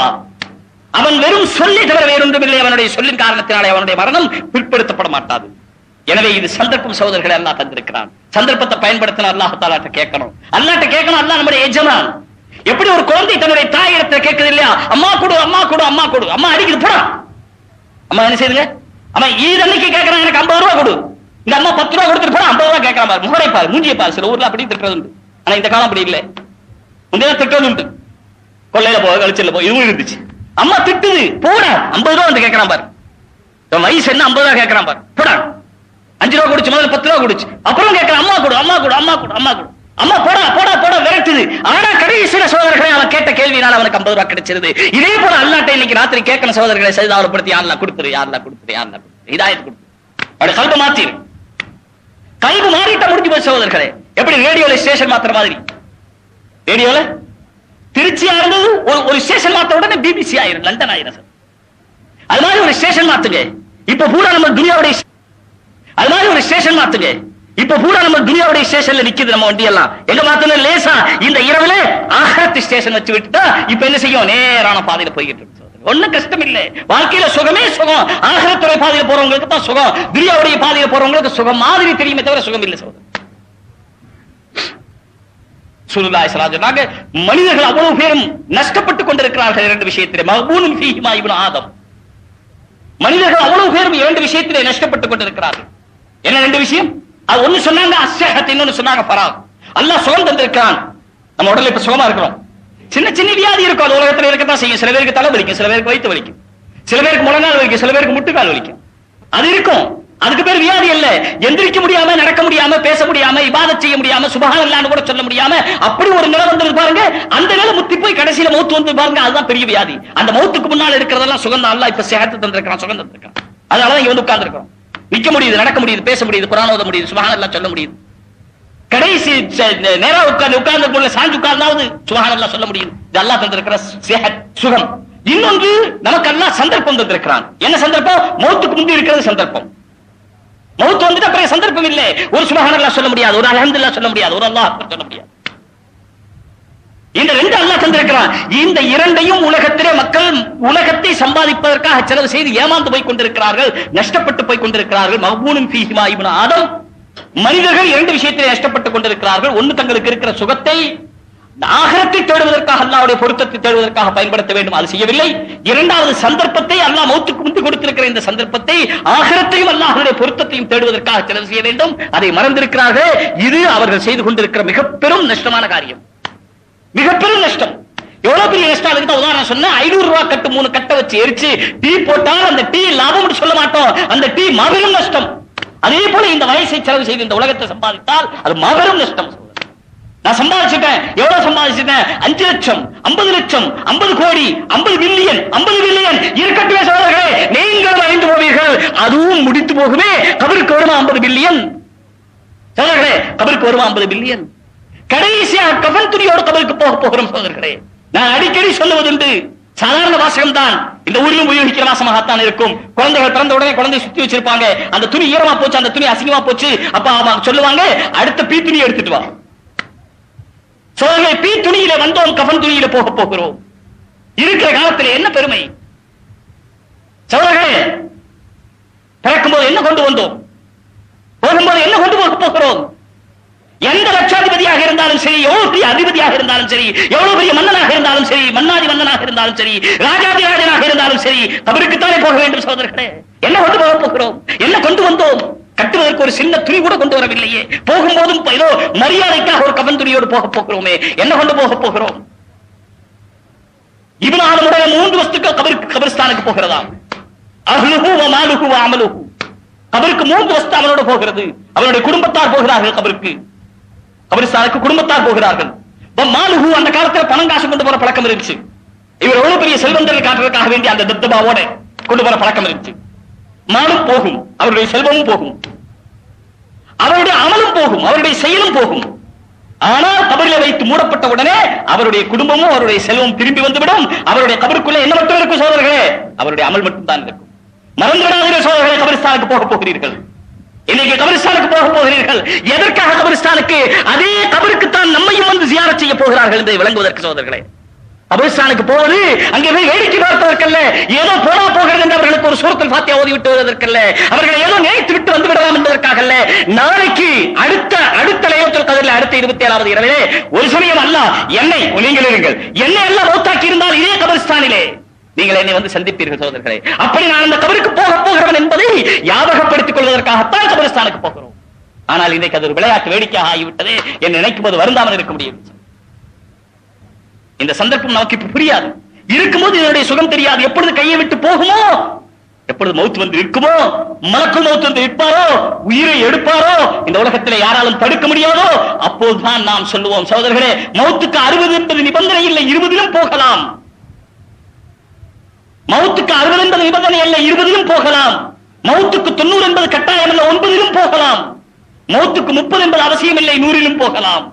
அவன் வெறும் சொல்லி தவிர வேறொன்றுமில்லை. அவனுடைய சொல்லின் காரணத்தினாலே அவனுடைய மரணம் பிற்படுத்தப்பட மாட்டாது. எனவே இது சந்தர்ப்பம் சகோதரர்களை அல்லாஹ் தந்திருக்கிறான். சந்தர்ப்பத்தை பயன்படுத்தின அல்லாஹ் தஆலாட்ட கேட்கணும். அல்லாஹ்ட்ட கேட்கணும். அல்லாஹ் நம்முடைய எஜமான். எப்படி ஒரு குழந்தை தன்னுடைய தாய் இடத்துல கேட்குது இல்லையா, அம்மா கொடு அம்மா கொடு அம்மா கொடு, அம்மா அடிக்குது போடா, அம்மா என்ன செய்யுங்க, அம்மா ஈத் அன்னைக்கு கேட்கறான் எனக்கு 50 ரூபாய் கொடு, இந்த அம்மா 10 ரூபாய் கொடுத்துட்டு போனா 50 ரூபாய் கேட்கறான் பாரு, முகரை பாரு, மூஞ்சியை பாரு. சில ஊர்ல அப்படி திட்டுறது உண்டு. ஆனா இந்த காலம் அப்படி இல்லை. முந்தைய திட்டுறது உண்டு. கொள்ளையில போக கழிச்சல போய் இதுவும் இருந்துச்சு. அம்மா திட்டுது போடா, 50 ரூபாய் வந்து கேட்கறான் பாரு. வயசு என்ன 50 ரூபாய் கேட்கறான் பாரு, போடா. 5 ரூபாய் குடிச்சு முதல்ல 10 ரூபாய் குடிச்சு, அப்புறம் கேட்கறான் அம்மா கொடு அம்மா கொடு அம்மா கொடு அம்மா கொடு, அம்மா போடா போடா போடா விரட்டுது. ஆனா கடைசியில சகோதரர்களை அவன் கேட்ட கேள்வினால அவனுக்கு 50 ரூபாய் கிடைச்சிருது. இதே போல அல்லாஹ்ட்ட இன்னைக்கு ராத்திரி கேட்கணும் சகோதரர்களை, சஜிதாவுலப்படுத்தி யாரெல்லாம் கொடுத்துரு யாரெல்லாம் கொடுத்துரு யாரெல்லாம் கொடுத்துரு, ஹிதாயத் கொடுத்துரு. அப்படி கல்ப மாத்திரு, கல்பு மாறிட்ட முடிஞ்சு போய் சகோதரர்களே. எப்படி ரேடியோல ஸ்டேஷன் மாத்திர மாதிரி, ரேடியோல திருச்சியா இருந்தது ஒரு ஸ்டேஷன் மாத்த உடனே பிபிசி ஆயிரும், லண்டன் ஆயிரும். அது மாதிரி ஒரு ஸ்டேஷன் மாத்துங்க. இப்ப பூரா நம்ம துனியாவுடைய, அது மாதிரி ஒரு ஸ்டேஷன் மாத்துங்க. இப்ப பூரா நம்ம துனியாவுடைய ஸ்டேஷன்ல நிக்குது நம்ம வண்டி எல்லாம். எங்க மாத்தணும் லேசா இந்த இரவுல ஆஹிரத் ஸ்டேஷன் வச்சு விட்டுட்டா இப்ப என்ன செய்யும், நேரான பாதையில போய்கிட்டு இருக்கு. ஒண்ணும் கஷ்டம் இல்லை. வாழ்க்கையில சுகமே சுகம். ஆஹிரத்துடைய பாதையில போறவங்களுக்கு தான் சுகம், துனியாவுடைய பாதையில போறவங்களுக்கு சுகம் மாதிரி தெரியுமே தவிர சுகம் இல்லை சகோதரர். ஸல்லல்லாஹு அலைஹி வஸல்லம் மனிதர்கள் அவ்வளவு பேரும் நஷ்டப்பட்டுக் கொண்டிருக்கிறார்கள் இரண்டு விஷயத்திலே. மக்பூனுன் ஃபீஹிமா இப்னு ஆதம், மனிதர்கள் அவ்வளவு பேரும் இரண்டு விஷயத்திலே நஷ்டப்பட்டுக் கொண்டிருக்கிறார்கள். என்ன ரெண்டு விஷயம்? அது ஒண்ணு சொன்னாங்க அஸ்ஸஹத், இன்னொன்னு சொன்னாங்க ஃபராக். அல்லாஹ் சுகம் தந்திருக்கிறான். நம்ம உடல்ல இப்ப சுகமா இருக்கிறோம். சின்ன சின்ன வியாதி இருக்கும், அது உலகத்துல இருக்கத்தான் செய்யும். சில பேருக்கு தலை வலிக்கும், சில பேருக்கு வயிற்று வலிக்கும், சில பேருக்கு முழங்கால் வலிக்கும், சில பேருக்கு முட்டுக்கால் வலிக்கும். அது இருக்கும். அதுக்கு பேர் வியாதி அல்ல. எந்திரிக்க முடியாம, நடக்க முடியாம, பேச முடியாம, இபாதத் செய்ய முடியாம, சுப்ஹானல்லாஹ்னு கூட சொல்ல முடியாம அப்படி ஒரு நிலை வந்து பாருங்க. அந்த நிலை முத்தி போய் கடைசியில மௌத் வந்து பாருங்க, அதுதான் பெரிய வியாதி. அந்த மௌத்துக்கு முன்னால இருக்கிறதெல்லாம் சுகம் தான். அல்லாஹ் இப்ப சேஹத் தந்திருக்கான், சுகம் தந்திருக்கான். அதனாலதான் இங்க வந்து உட்கார்ந்து இருக்கிறோம். நிக்க முடியுது, நடக்க முடியுது, பேச முடியுது, குர்ஆன் ஓத முடியுது, சுப்ஹானல்லாஹ் சொல்ல முடியுது. கடைசி நேரா உட்கார்ந்து சாஞ்சு உட்கார்ந்தாவது சுப்ஹானல்லாஹ் சொல்ல முடியுது. இது அல்லாஹ் தந்திருக்கிற சேஹத், சுகம். இன்னொன்று நமக்கு அல்லாஹ் சந்தர்ப்பம் தந்திருக்கிறான். என்ன சந்தர்ப்பம்? மௌத்துக்கு முந்தி இருக்கிறது சந்தர்ப்பம். மௌத் வந்துட்டு அப்புறம் சந்தர்ப்பம் இல்லை. ஒரு சுப்ஹானல்லாஹ் சொல்ல முடியாது, ஒரு அல்ஹம்துலில்லாஹ் சொல்ல முடியாது, ஒரு அல்லாஹ் அக்பர் சொல்ல முடியாது. இந்த ரெண்டு அல்லாஹ் தந்திருக்கிறான். இந்த இரண்டையும் உலகத்திலே மக்கள் உலகத்தை சம்பாதிப்பதற்காக செலவு செய்து ஏமாந்து போய் கொண்டிருக்கிறார்கள், நஷ்டப்பட்டு போய் கொண்டிருக்கிறார்கள். மக்பூனுன் ஃபீஹிமா இப்னு ஆதம், மனிதர்கள் இரண்டு விஷயத்திலே நஷ்டப்பட்டுக் கொண்டிருக்கிறார்கள். ஒன்று தங்களுக்கு இருக்கிற சுகத்தை ஆகிரத்தை தேடுவதற்காக, அல்லாஹ்வுடைய பொருத்தத்தை தேடுவதற்காக பயன்படுத்த வேண்டும், அது செய்யவில்லை. இரண்டாவது சந்தர்ப்பத்தை, அல்லாஹ் மௌத்துக்கு முந்தி கொடுத்திருக்கிற இந்த சந்தர்ப்பத்தை ஆகிரத்தையும் அல்லாஹ்வுடைய பொருத்தத்தையும் தேடுவதற்காக செலவு செய்ய வேண்டும், அதை மறந்திருக்கிறார்கள். இது அவர்கள் செய்து கொண்டிருக்கிற மிக பெரும் நஷ்டமான காரியம், மிக பெரும் நஷ்டம். எவ்வளவு பெரிய நஷ்டம்? அதுக்கு தான் உதாரணம் சொன்ன, 500 ரூபாய் கட்டு 3 கட்டை வச்சு எரிச்சு டீ போட்டால் அந்த டீ லாபம் சொல்ல மாட்டோம், அந்த டீ மாபெரும் நஷ்டம். அதே போல இந்த வயசை செலவு செய்து இந்த உலகத்தை சம்பாதித்தால் அது மாபெரும் நஷ்டம். நான் சம்பாதிச்சிட்டேன். எவ்வளவு சம்பாதிச்சிட்டேன்? 5 லட்சம், 50 லட்சம், 50 கோடி, 50 பில்லியன், 50 பில்லியன். இருக்கட்டுமே சோதர்களே, நீங்கள் அறிந்து போவீர்கள். அதுவும் முடித்து போகுமே. கபருக்கு வருமா 50 பில்லியன்? சோதர்களே, கபருக்கு வருமா 50 பில்லியன்? கடைசியாக கஃன் துணியோடு கபருக்கு போக போகிறோம் சோதர்களே. நான் அடிக்கடி சொல்லுவதுண்டு, சாதாரண வாசகம் தான், இந்த ஊரிலும் உபயோகிக்கிற வாசமாகத்தான் இருக்கும். குழந்தைகள் பிறந்த உடனே குழந்தை சுத்தி வச்சிருப்பாங்க. அந்த துணி ஈரமா போச்சு, அந்த துணி அசிங்கமா போச்சு. அப்ப சொல்லுவாங்க, அடுத்த பீ துணி எடுத்துட்டு வா. சோதனை பீ துணியில வந்தோம், கஃன் துணியில போக போகிறோம். இருக்கிற காலத்தில் என்ன பெருமை சோதர்களே. பிறக்கும்போது என்ன கொண்டு வந்தோம், போகும்போது என்ன கொண்டு போக போகிறோம்? எந்த லட்சாதிபதியாக இருந்தாலும் சரி, எவ்வளவு பெரிய அதிபதியாக இருந்தாலும் சரி, எவ்வளவு பெரிய மன்னனாக இருந்தாலும் சரி, மன்னாதி மன்னனாக இருந்தாலும் சரி, ராஜாதிராஜனாக இருந்தாலும் சரி, கபருக்குத்தானே போக வேண்டும் சோதர்களே. என்ன கொண்டு போக போகிறோம்? என்ன கொண்டு வந்தோம்? கட்டுவதற்கு ஒரு சின்ன துணி கூட கொண்டு வரவில்லையே. போகும்போதும் ஏதோ மரியாதைக்காக ஒரு கஃன் துணியோடு போக போகிறோமே. என்ன கொண்டு போக போகிறோம்? இப்னு ஆதமுடைய 3 வஸ்துக்கள் கபரிஸ்தானுக்கு போகிறதாம். அஹ்லுஹு வ மாலுஹு வ அமலுஹு. கபருக்கு 3 வஸ்து அவனோடு போகிறது. அவனுடைய குடும்பத்தார் போகிறார்கள் கபருக்கு. கபரிஸ்தானுக்கு குடும்பத்தார் போகிறார்கள். மாலுஹு, அந்த காலத்தில் பணம் காசு கொண்டு போற பழக்கம் இருந்துச்சு. இவர் எவ்வளவு பெரிய செல்வந்தர்கள் காட்டுறதுக்காக வேண்டிய அந்த தப்தபாவோட கொண்டு போற பழக்கம் இருந்துச்சு. மாலும் போகும், அவருடைய செல்வமும் போகும், அவருடைய அமலும் போகும், அவருடைய செயலும் போகும். ஆனால் கபரில் வைத்து மூடப்பட்ட உடனே அவருடைய குடும்பமும் அவருடைய செல்வம் திரும்பி வந்துவிடும். அவருடைய கபருக்குள்ள என்ன மட்டும் இருக்கும் சோதர்களே? அவருடைய அமல் மட்டும் தான் இருக்கும். மறந்து விடாதீர்கள் சோதர்களே, கபரிஸ்தானுக்கு போக போகிறீர்கள். இன்னைக்கு கபரிஸ்தானுக்கு போக போகிறீர்கள். எதற்காக கபரிஸ்தானுக்கு? அதே கபருக்குத்தான் நம்மையும் வந்து ஜியாரத் செய்ய போகிறார்கள் என்பதை விளங்குவதற்கு சோதர்களே. கபரிஸ்தானுக்கு போவது அங்கே போய் வேடிக்கை பார்ப்பதற்கல்ல, ஏதோ போனா போகிறது என்று அவர்களுக்கு ஒரு சூரத்துல் ஃபாத்திஹா ஓதி விட்டு வருவதற்கல்ல, அவர்களை ஏதோ நினைத்து விட்டு வந்து விடலாம் என்பதற்காக அல்ல. நாளைக்கு அடுத்த லைலத்துல் கத்ரில் அடுத்த 27வது இரவிலே ஒரு சமயம் அல்லாஹ் என்னை, நீங்கள் இருங்கள், என்னை அல்லாஹ் மௌத்தாக்கி இருந்தால் இதே கபரிஸ்தானிலே நீங்கள் என்னை வந்து சந்திப்பீர்கள் சோதர்களே. அப்படி நான் அந்த கபருக்கு போகிறவன் என்பதை ஞாபகப்படுத்திக் கொள்வதற்காகத்தான் கபரிஸ்தானுக்கு போகிறோம். ஆனால் இன்றைக்கு அது ஒரு விளையாட்டு வேடிக்கையாக ஆகிவிட்டது என்று நினைக்கும் போது வருந்தாமல் இருக்க முடியும். இந்த சந்தர்ப்பம் நமக்கு இப்ப புரியாது. இருக்கும்போது இதனுடைய சுகம் தெரியாது. எப்பொழுது கையை விட்டு போகுமோ, எப்பொழுது மௌத் வந்து இருக்குமோ, மலக்குள் மௌத் வந்து இருப்பாரோ, உயிரை எடுப்பாரோ, இந்த உலகத்திலே யாராலும் தடுக்க முடியாதோ, அப்போதுதான் நாம் சொல்லுவோம் சகோதரர்களே, மௌத்துக்கு 60 என்பது நிபந்தனை இல்லை, 20லும் போகலாம். மௌத்துக்கு 60 என்பது நிபந்தனை அல்ல, 20லும் போகலாம். மௌத்துக்கு 90 என்பது கட்டாயம் அல்ல, 9லும் போகலாம். மௌத்துக்கு 30 என்பது அவசியம் இல்லை, 100லும் போகலாம்.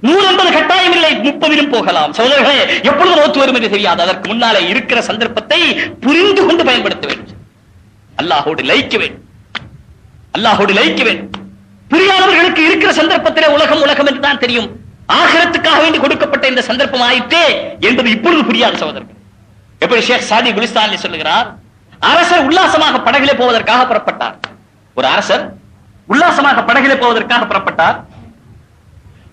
100 என்பது கட்டாயம் இல்லை, 30லும் போகலாம். சகோதரர்களே, எப்பொழுது மௌத்து வரும் என்று தெரியாது. அதற்கு முன்னாலே இருக்கிற சந்தர்ப்பத்தை புரிந்து கொண்டு பயன்படுத்த வேண்டும். அல்லாஹோடு லயிக்க வேண்டும், அல்லாஹோடு லயிக்க வேண்டும். புரியாதவர்களுக்கு இருக்கிற சந்தர்ப்பத்திலே உலகம் என்று தான் தெரியும். ஆகிரத்துக்காக வேண்டி கொடுக்கப்பட்ட இந்த சந்தர்ப்பம் ஆயிட்டே என்பது இப்பொழுது புரியாது சகோதரர்கள். எப்படி ஷேக் சாதி குலிஸ்தானி சொல்லுகிறார், அரசர் உல்லாசமாக படகிலே போவதற்காக புறப்பட்டார். ஒரு அரசர் உல்லாசமாக படகிலே போவதற்காக புறப்பட்டார்.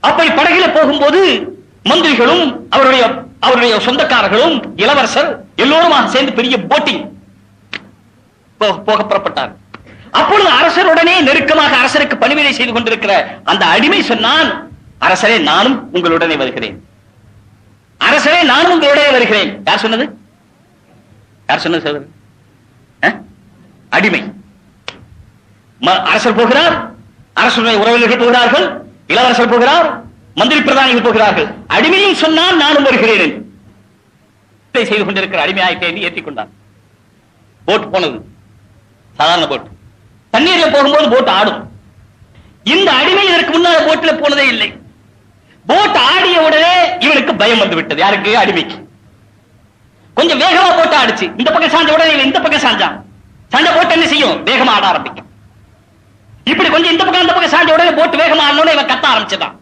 அப்படி படகிலே போகும்போது மந்திரிகளும் அவருடைய சொந்தக்காரர்களும் இளவரசர் எல்லோருமாக சேர்ந்து பெரிய போட்டிங் போக புறப்பட்டார். அப்பொழுது அரசருடனே நெருக்கமாக அரசருக்கு பணிவிடை செய்து கொண்டிருக்கிற அந்த அடிமை சொன்னான், அரசரே நானும் உங்களுடனே வருகிறேன், அரசரே நானும் உங்களுடனே வருகிறேன். யார் சொன்னது? யார் சொன்னது சகோதரர்? அடிமை. அரசர் போகிறார், அரசருடைய உறவினர்கள் போகிறார்கள், இளவரசர் போகிறார், மந்திரி பிரதானிகள் போகிறார்கள். அடிமையும் சொன்னால் நானும் வருகிறேன் செய்து கொண்டிருக்கிற அடிமையாயிட்டே ஏற்றிக் கொண்டார். போட் போனது, சாதாரண போட். தண்ணீர்ல போகும்போது போட் ஆடும். இந்த அடிமை இதற்கு முன்னால் போட்டில் போனதே இல்லை. போட் ஆடிய உடனே இவனுக்கு பயம் வந்து விட்டது. யாருக்கு? அடிமைக்கு. கொஞ்சம் வேகமா போட்டு ஆடிச்சு. இந்த பக்கம் சாஞ்ச உடனே இந்த பக்கம் சாஞ்சான். சாஞ்ச போட்டு என்ன செய்யும்? வேகமா ஆட ஆரம்பிக்கும். இப்படி கொஞ்சம் இந்த பக்கம் அந்த பக்கம் சாஞ்ச உடனே போட்டு வேகமா ஆடணும். இவன் கத்த ஆரம்பிச்சுதான்,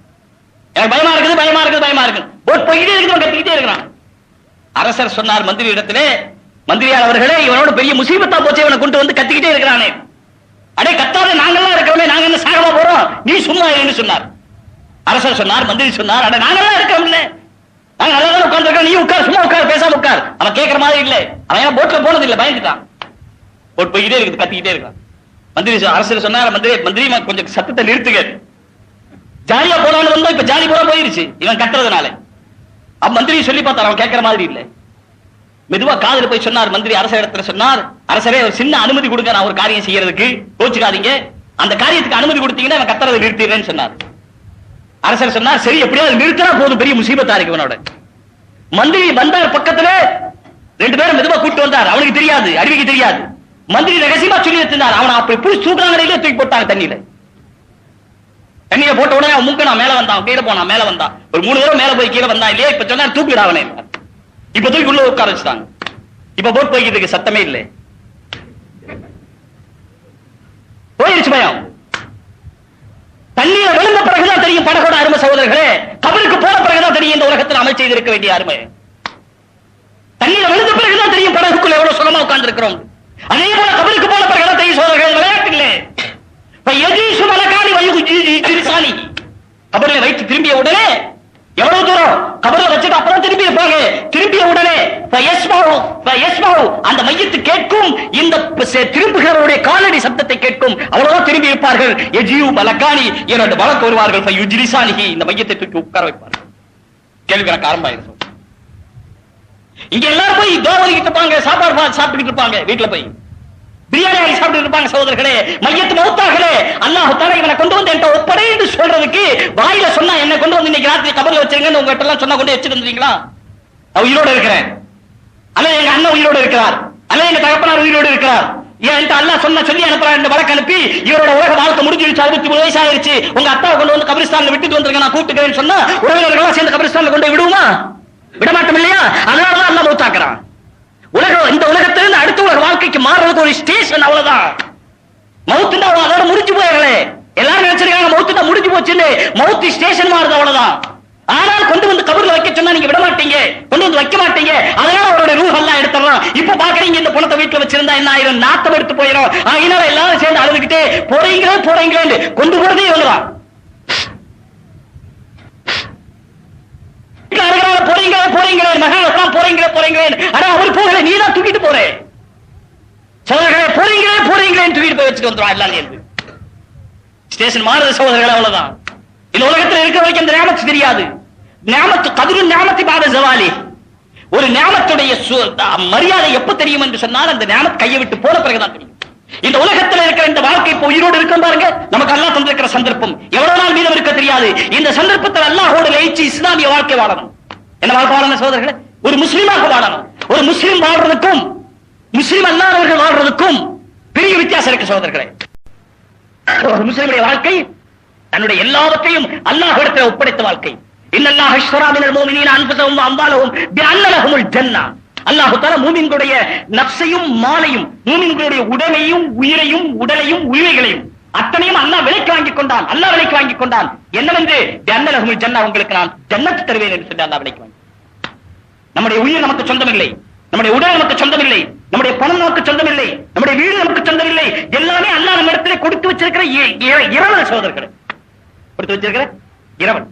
எனக்கு பயமா இருக்குது, பயமா இருக்குது, பயமா இருக்கு. போட் போய்கிட்டே இருக்குது, கத்திக்கிட்டே இருக்கிறான். அரசர் சொன்னார் மந்திரி இடத்திலே, மந்திரியார் அவர்களே, இவனோட பெரிய முசீபத்தா போச்சு, இவனை கொண்டு வந்து கத்திக்கிட்டே இருக்கிறானே, அடே கத்தாத, நாங்கெல்லாம் இருக்கிறோமே, நாங்க என்ன சாகமா போறோம், நீ சும்மா என்று சொன்னார். அரசர் சொன்னார், மந்திரி சொன்னார், அட நாங்கெல்லாம் இருக்கிறோம்ல, நாங்க நல்லா உட்கார்ந்து இருக்கோம், நீ உட்கார், சும்மா உட்கார், பேசாம உட்கார். அவன் கேட்கிற மாதிரி இல்லை, அவன் போட்ல போனது இல்லை, பயந்துட்டான். போட் போய்கிட்டே இருக்குது, கத்திக்கிட்டே இருக்கான். மந்திரி அரசர் சொன்னார், மந்திரி கொஞ்சம் சத்தத்தை நிறுத்துங்க, ஜாலியா போனான்னு வந்தா இப்ப ஜாலி போல போயிருச்சு இவன் கத்துறதுனால. மந்திரி சொல்லி பார்த்தார், அவன் கேட்கிற மாதிரி இல்லை. மெதுவா காதுல போய் சொன்னார் மந்திரி, அரச இடத்துல சொன்னார், அரசரே ஒரு சின்ன அனுமதி கொடுங்க, நான் ஒரு காரியம் செய்யறதுக்கு, கோச்சுக்காதீங்க, அந்த காரியத்துக்கு அனுமதி கொடுத்தீங்கன்னா அவன் கத்துறதை நிறுத்திடுறேன்னு சொன்னார். அரசர் சொன்னார், சரி எப்படியாவது நிறுத்தினா போதும், பெரிய முசீபத்தா இருக்கு இவனோட. மந்திரி வந்தார், பக்கத்துல 2 பேரும் மெதுவா கூட்டு வந்தார். அவனுக்கு தெரியாது, அறிவிக்கு தெரியாது. மந்திரி ரகசியமா சொல்லி வச்சிருந்தார். அவனை அப்படி புடிச்சு தூக்குறாங்க, தூக்கி போட்டாங்க தண்ணியில. தண்ணியில போட்ட உடனே அவன் மூக்கனா மேல வந்தான், கீழே போனான், மேல வந்தான். ஒரு 3 தடவை மேல போய் கீழே வந்தான். இல்லையா இப்ப சொன்னா தூக்கிடா அவனை. இப்ப தூக்கி உள்ள உட்கார வச்சுட்டாங்க. இப்ப போட்டு போய்கிட்டு இருக்கு, சத்தமே இல்லை. போயிருச்சு பயம். தண்ணீரை விழுந்த பிறகுதான் தெரியும் படகோட அருமை சகோதரர்களே. கபருக்கு போன பிறகுதான் தெரியும் இந்த உலகத்தில் அமல் செய்திருக்க வேண்டிய அருமை. தண்ணீரை விழுந்த பிறகுதான் தெரியும் படகுக்குள்ள எவ்வளவு சுகமா உட்கார்ந்து இருக்கிறோம். அதே போல கபருக்கு போன பிறகுதான் தெரியும் சகோதரர்கள், விளையாட்டு இல்லை. கபரில் வைத்து திரும்பிய உடனே எவ்வளவு தூரம் கபரில் வச்சுட்டு அப்புறம் திரும்பி இருப்பாங்க. திரும்பிய உடனே அந்த மையத்து கேட்கும், இந்த திரும்புகிறவருடைய காலடி சப்தத்தை கேட்கும். அவ்வளவுதான் திரும்பி இருப்பார்கள். எஜியு பலகானி இரண்டு வழக்கு வருவார்கள். இந்த மையத்தை தூக்கி உட்கார வைப்பார்கள். கேள்வி எனக்கு ஆரம்பமாயிருக்கும். இங்க எல்லாரும் போய் தோவலிக்கிட்டு இருப்பாங்க, சாப்பாடு சாப்பிட்டு இருப்பாங்க. வீட்டுல போய் பிரியாணி சாப்பிட்டு இருப்பாங்க. சகோதரர்களே, மையத்து மௌத்தாகலே அல்லாஹ் தஆலா இவனை கொண்டு வந்து என்கிட்ட ஒப்படை என்று சொல்றதுக்கு வாயில சொன்னா என்ன கொண்டு வந்து இன்னைக்கு ராத்திரி கபர்ல வச்சிருங்கன்னு உங்ககிட்ட எல்லாம் சொன்னா கொண்டு வச்சுட்டு வந்துறீங்களா? உயிரோடு இருக்கிறேன், அல்ல எங்க அண்ணன் உயிரோடு இருக்கிறார், அல்ல எங்க தகப்பனார் உயிரோடு இருக்கிறார், என்கிட்ட அல்லாஹ் சொன்ன சொல்லி அனுப்புறாரு. இந்த வழக்கு அனுப்பி இவரோட உலக வாழ்க்கை முடிஞ்சிருச்சு, 63 வயசு ஆயிருச்சு, உங்க அத்தாவை கொண்டு வந்து கபிரிஸ்தான்ல விட்டுட்டு வந்துருங்க, நான் கூப்பிட்டுக்கிறேன்னு சொன்னா உறவினர்களா சேர்ந்து கபிரிஸ்தான்ல கொண்டு விடுவோமா? விடமாட்டோம் இல்லையா? அதனாலதான் அல்லாஹ் மௌத்தாக்குறான். உலகம் இந்த உலகத்திலிருந்து அடுத்த உலக வாழ்க்கைக்கு மாறுறதுக்கு ஒரு ஸ்டேஷன், அவ்வளவுதான். மவுத்துண்டா அதோட முடிஞ்சு போயிடலே. எல்லாரும் நினைச்சிருக்காங்க மவுத்துண்டா முடிஞ்சு போச்சுன்னு. மவுத்து ஸ்டேஷன் மாறுது, அவ்வளவுதான். ஆனால் கொண்டு வந்து கபர்ல வைக்க சொன்னா நீங்க விட மாட்டீங்க, கொண்டு வந்து வைக்க மாட்டீங்க. அதனால அவருடைய ரூஹ் எல்லாம் எடுத்துறோம். இப்ப பாக்குறீங்க இந்த பணத்தை வீட்டுல வச்சிருந்தா என்ன ஆயிரும்? நாத்தம் எடுத்து போயிடும். அதனால எல்லாரும் சேர்ந்து அழுதுகிட்டே போறீங்களே கொண்டு போறதே இவங்கதான். போறீங்களே ஆனா அவர் போகல, நீ தான் தூக்கிட்டு போறேன். சகோதரர்களே, போறீங்களே தூக்கிட்டு போய் வச்சுட்டு வந்துடும். எல்லாம் ஸ்டேஷன் மாறுது சகோதரர்களே, அவ்வளவுதான். இந்த உலகத்தில் இருக்கிற வரைக்கும் அந்த ஞாபகம் தெரியாது. ஞாபகத்து கதிரு ஞாபகத்தை பாத ஜவாலி. ஒரு ஞாபகத்துடைய மரியாதை எப்ப தெரியும் என்று சொன்னால் அந்த ஞாபகம் கையை விட்டு போன பிறகுதான் தெரியும். இந்த உலகத்தில் இருக்கிற இந்த வாழ்க்கை இப்போ உயிரோடு இருக்கும் பாருங்க. நமக்கு அல்லாஹ் தந்திருக்கிற சந்தர்ப்பம் எவ்வளவு நாள் மீதம் இருக்க தெரியாது. இந்த சந்தர்ப்பத்தில் அல்லாஹோடு லயிச்சு இஸ்லாமிய வாழ்க்கை வாழணும். என்ன வாழ்க்கை வாழணும் சகோதரர்களே? ஒரு முஸ்லீமாக வாழணும். ஒரு முஸ்லீம் வாழ்றதுக்கும் முஸ்லீம் அல்லாதவர்கள் வாழ்றதுக்கும் பெரிய வித்தியாசம் இருக்கு சகோதரர்களே. ஒரு முஸ்லிமுடைய வாழ்க்கை தன்னுடைய எல்லாவற்றையும் அல்லாஹ்விடத்தில் ஒப்படைத்த வாழ்க்கை. இன்னல்லாஹ் அஷ்தரா மினல் முஃமினீன அன்ஃபுஸஹும் வ அம்வாலஹும் பிஅன்ன லஹுமுல் ஜன்னah. அல்லாஹ் தஆலா மூமின்களுடைய நஃப்ஸையும் மாலையும், மூமின்களுடைய உடலையும் உயிரையும் உடலையும் உயிரைகளையும் அத்தனையும் அல்லாஹ் விலைக்கு வாங்கிக் கொண்டான். அல்லாஹ் விலைக்கு வாங்கிக் கொண்டான். என்னவென்று பிஅன்ன லஹுமுல் ஜன்னah, உங்களுக்கு நான் ஜன்னத் தருவேன் என்று சொல்லி அல்லாஹ் விலைக்கு வாங்கி. நம்முடைய உயிர் நமக்கு சொந்தமில்லை, நம்முடைய உடல் நமக்கு சொந்தமில்லை, நம்முடைய பணம் நமக்கு சொந்தமில்லை, நம்முடைய வீடு நமக்கு சொந்தமில்லை. எல்லாமே அல்லாஹ் நம்ம இடத்திலே கொடுத்து வச்சிருக்கிற இரவல் சகோதரர்களே, கொடுத்து வச்சிருக்கிற இரவல்.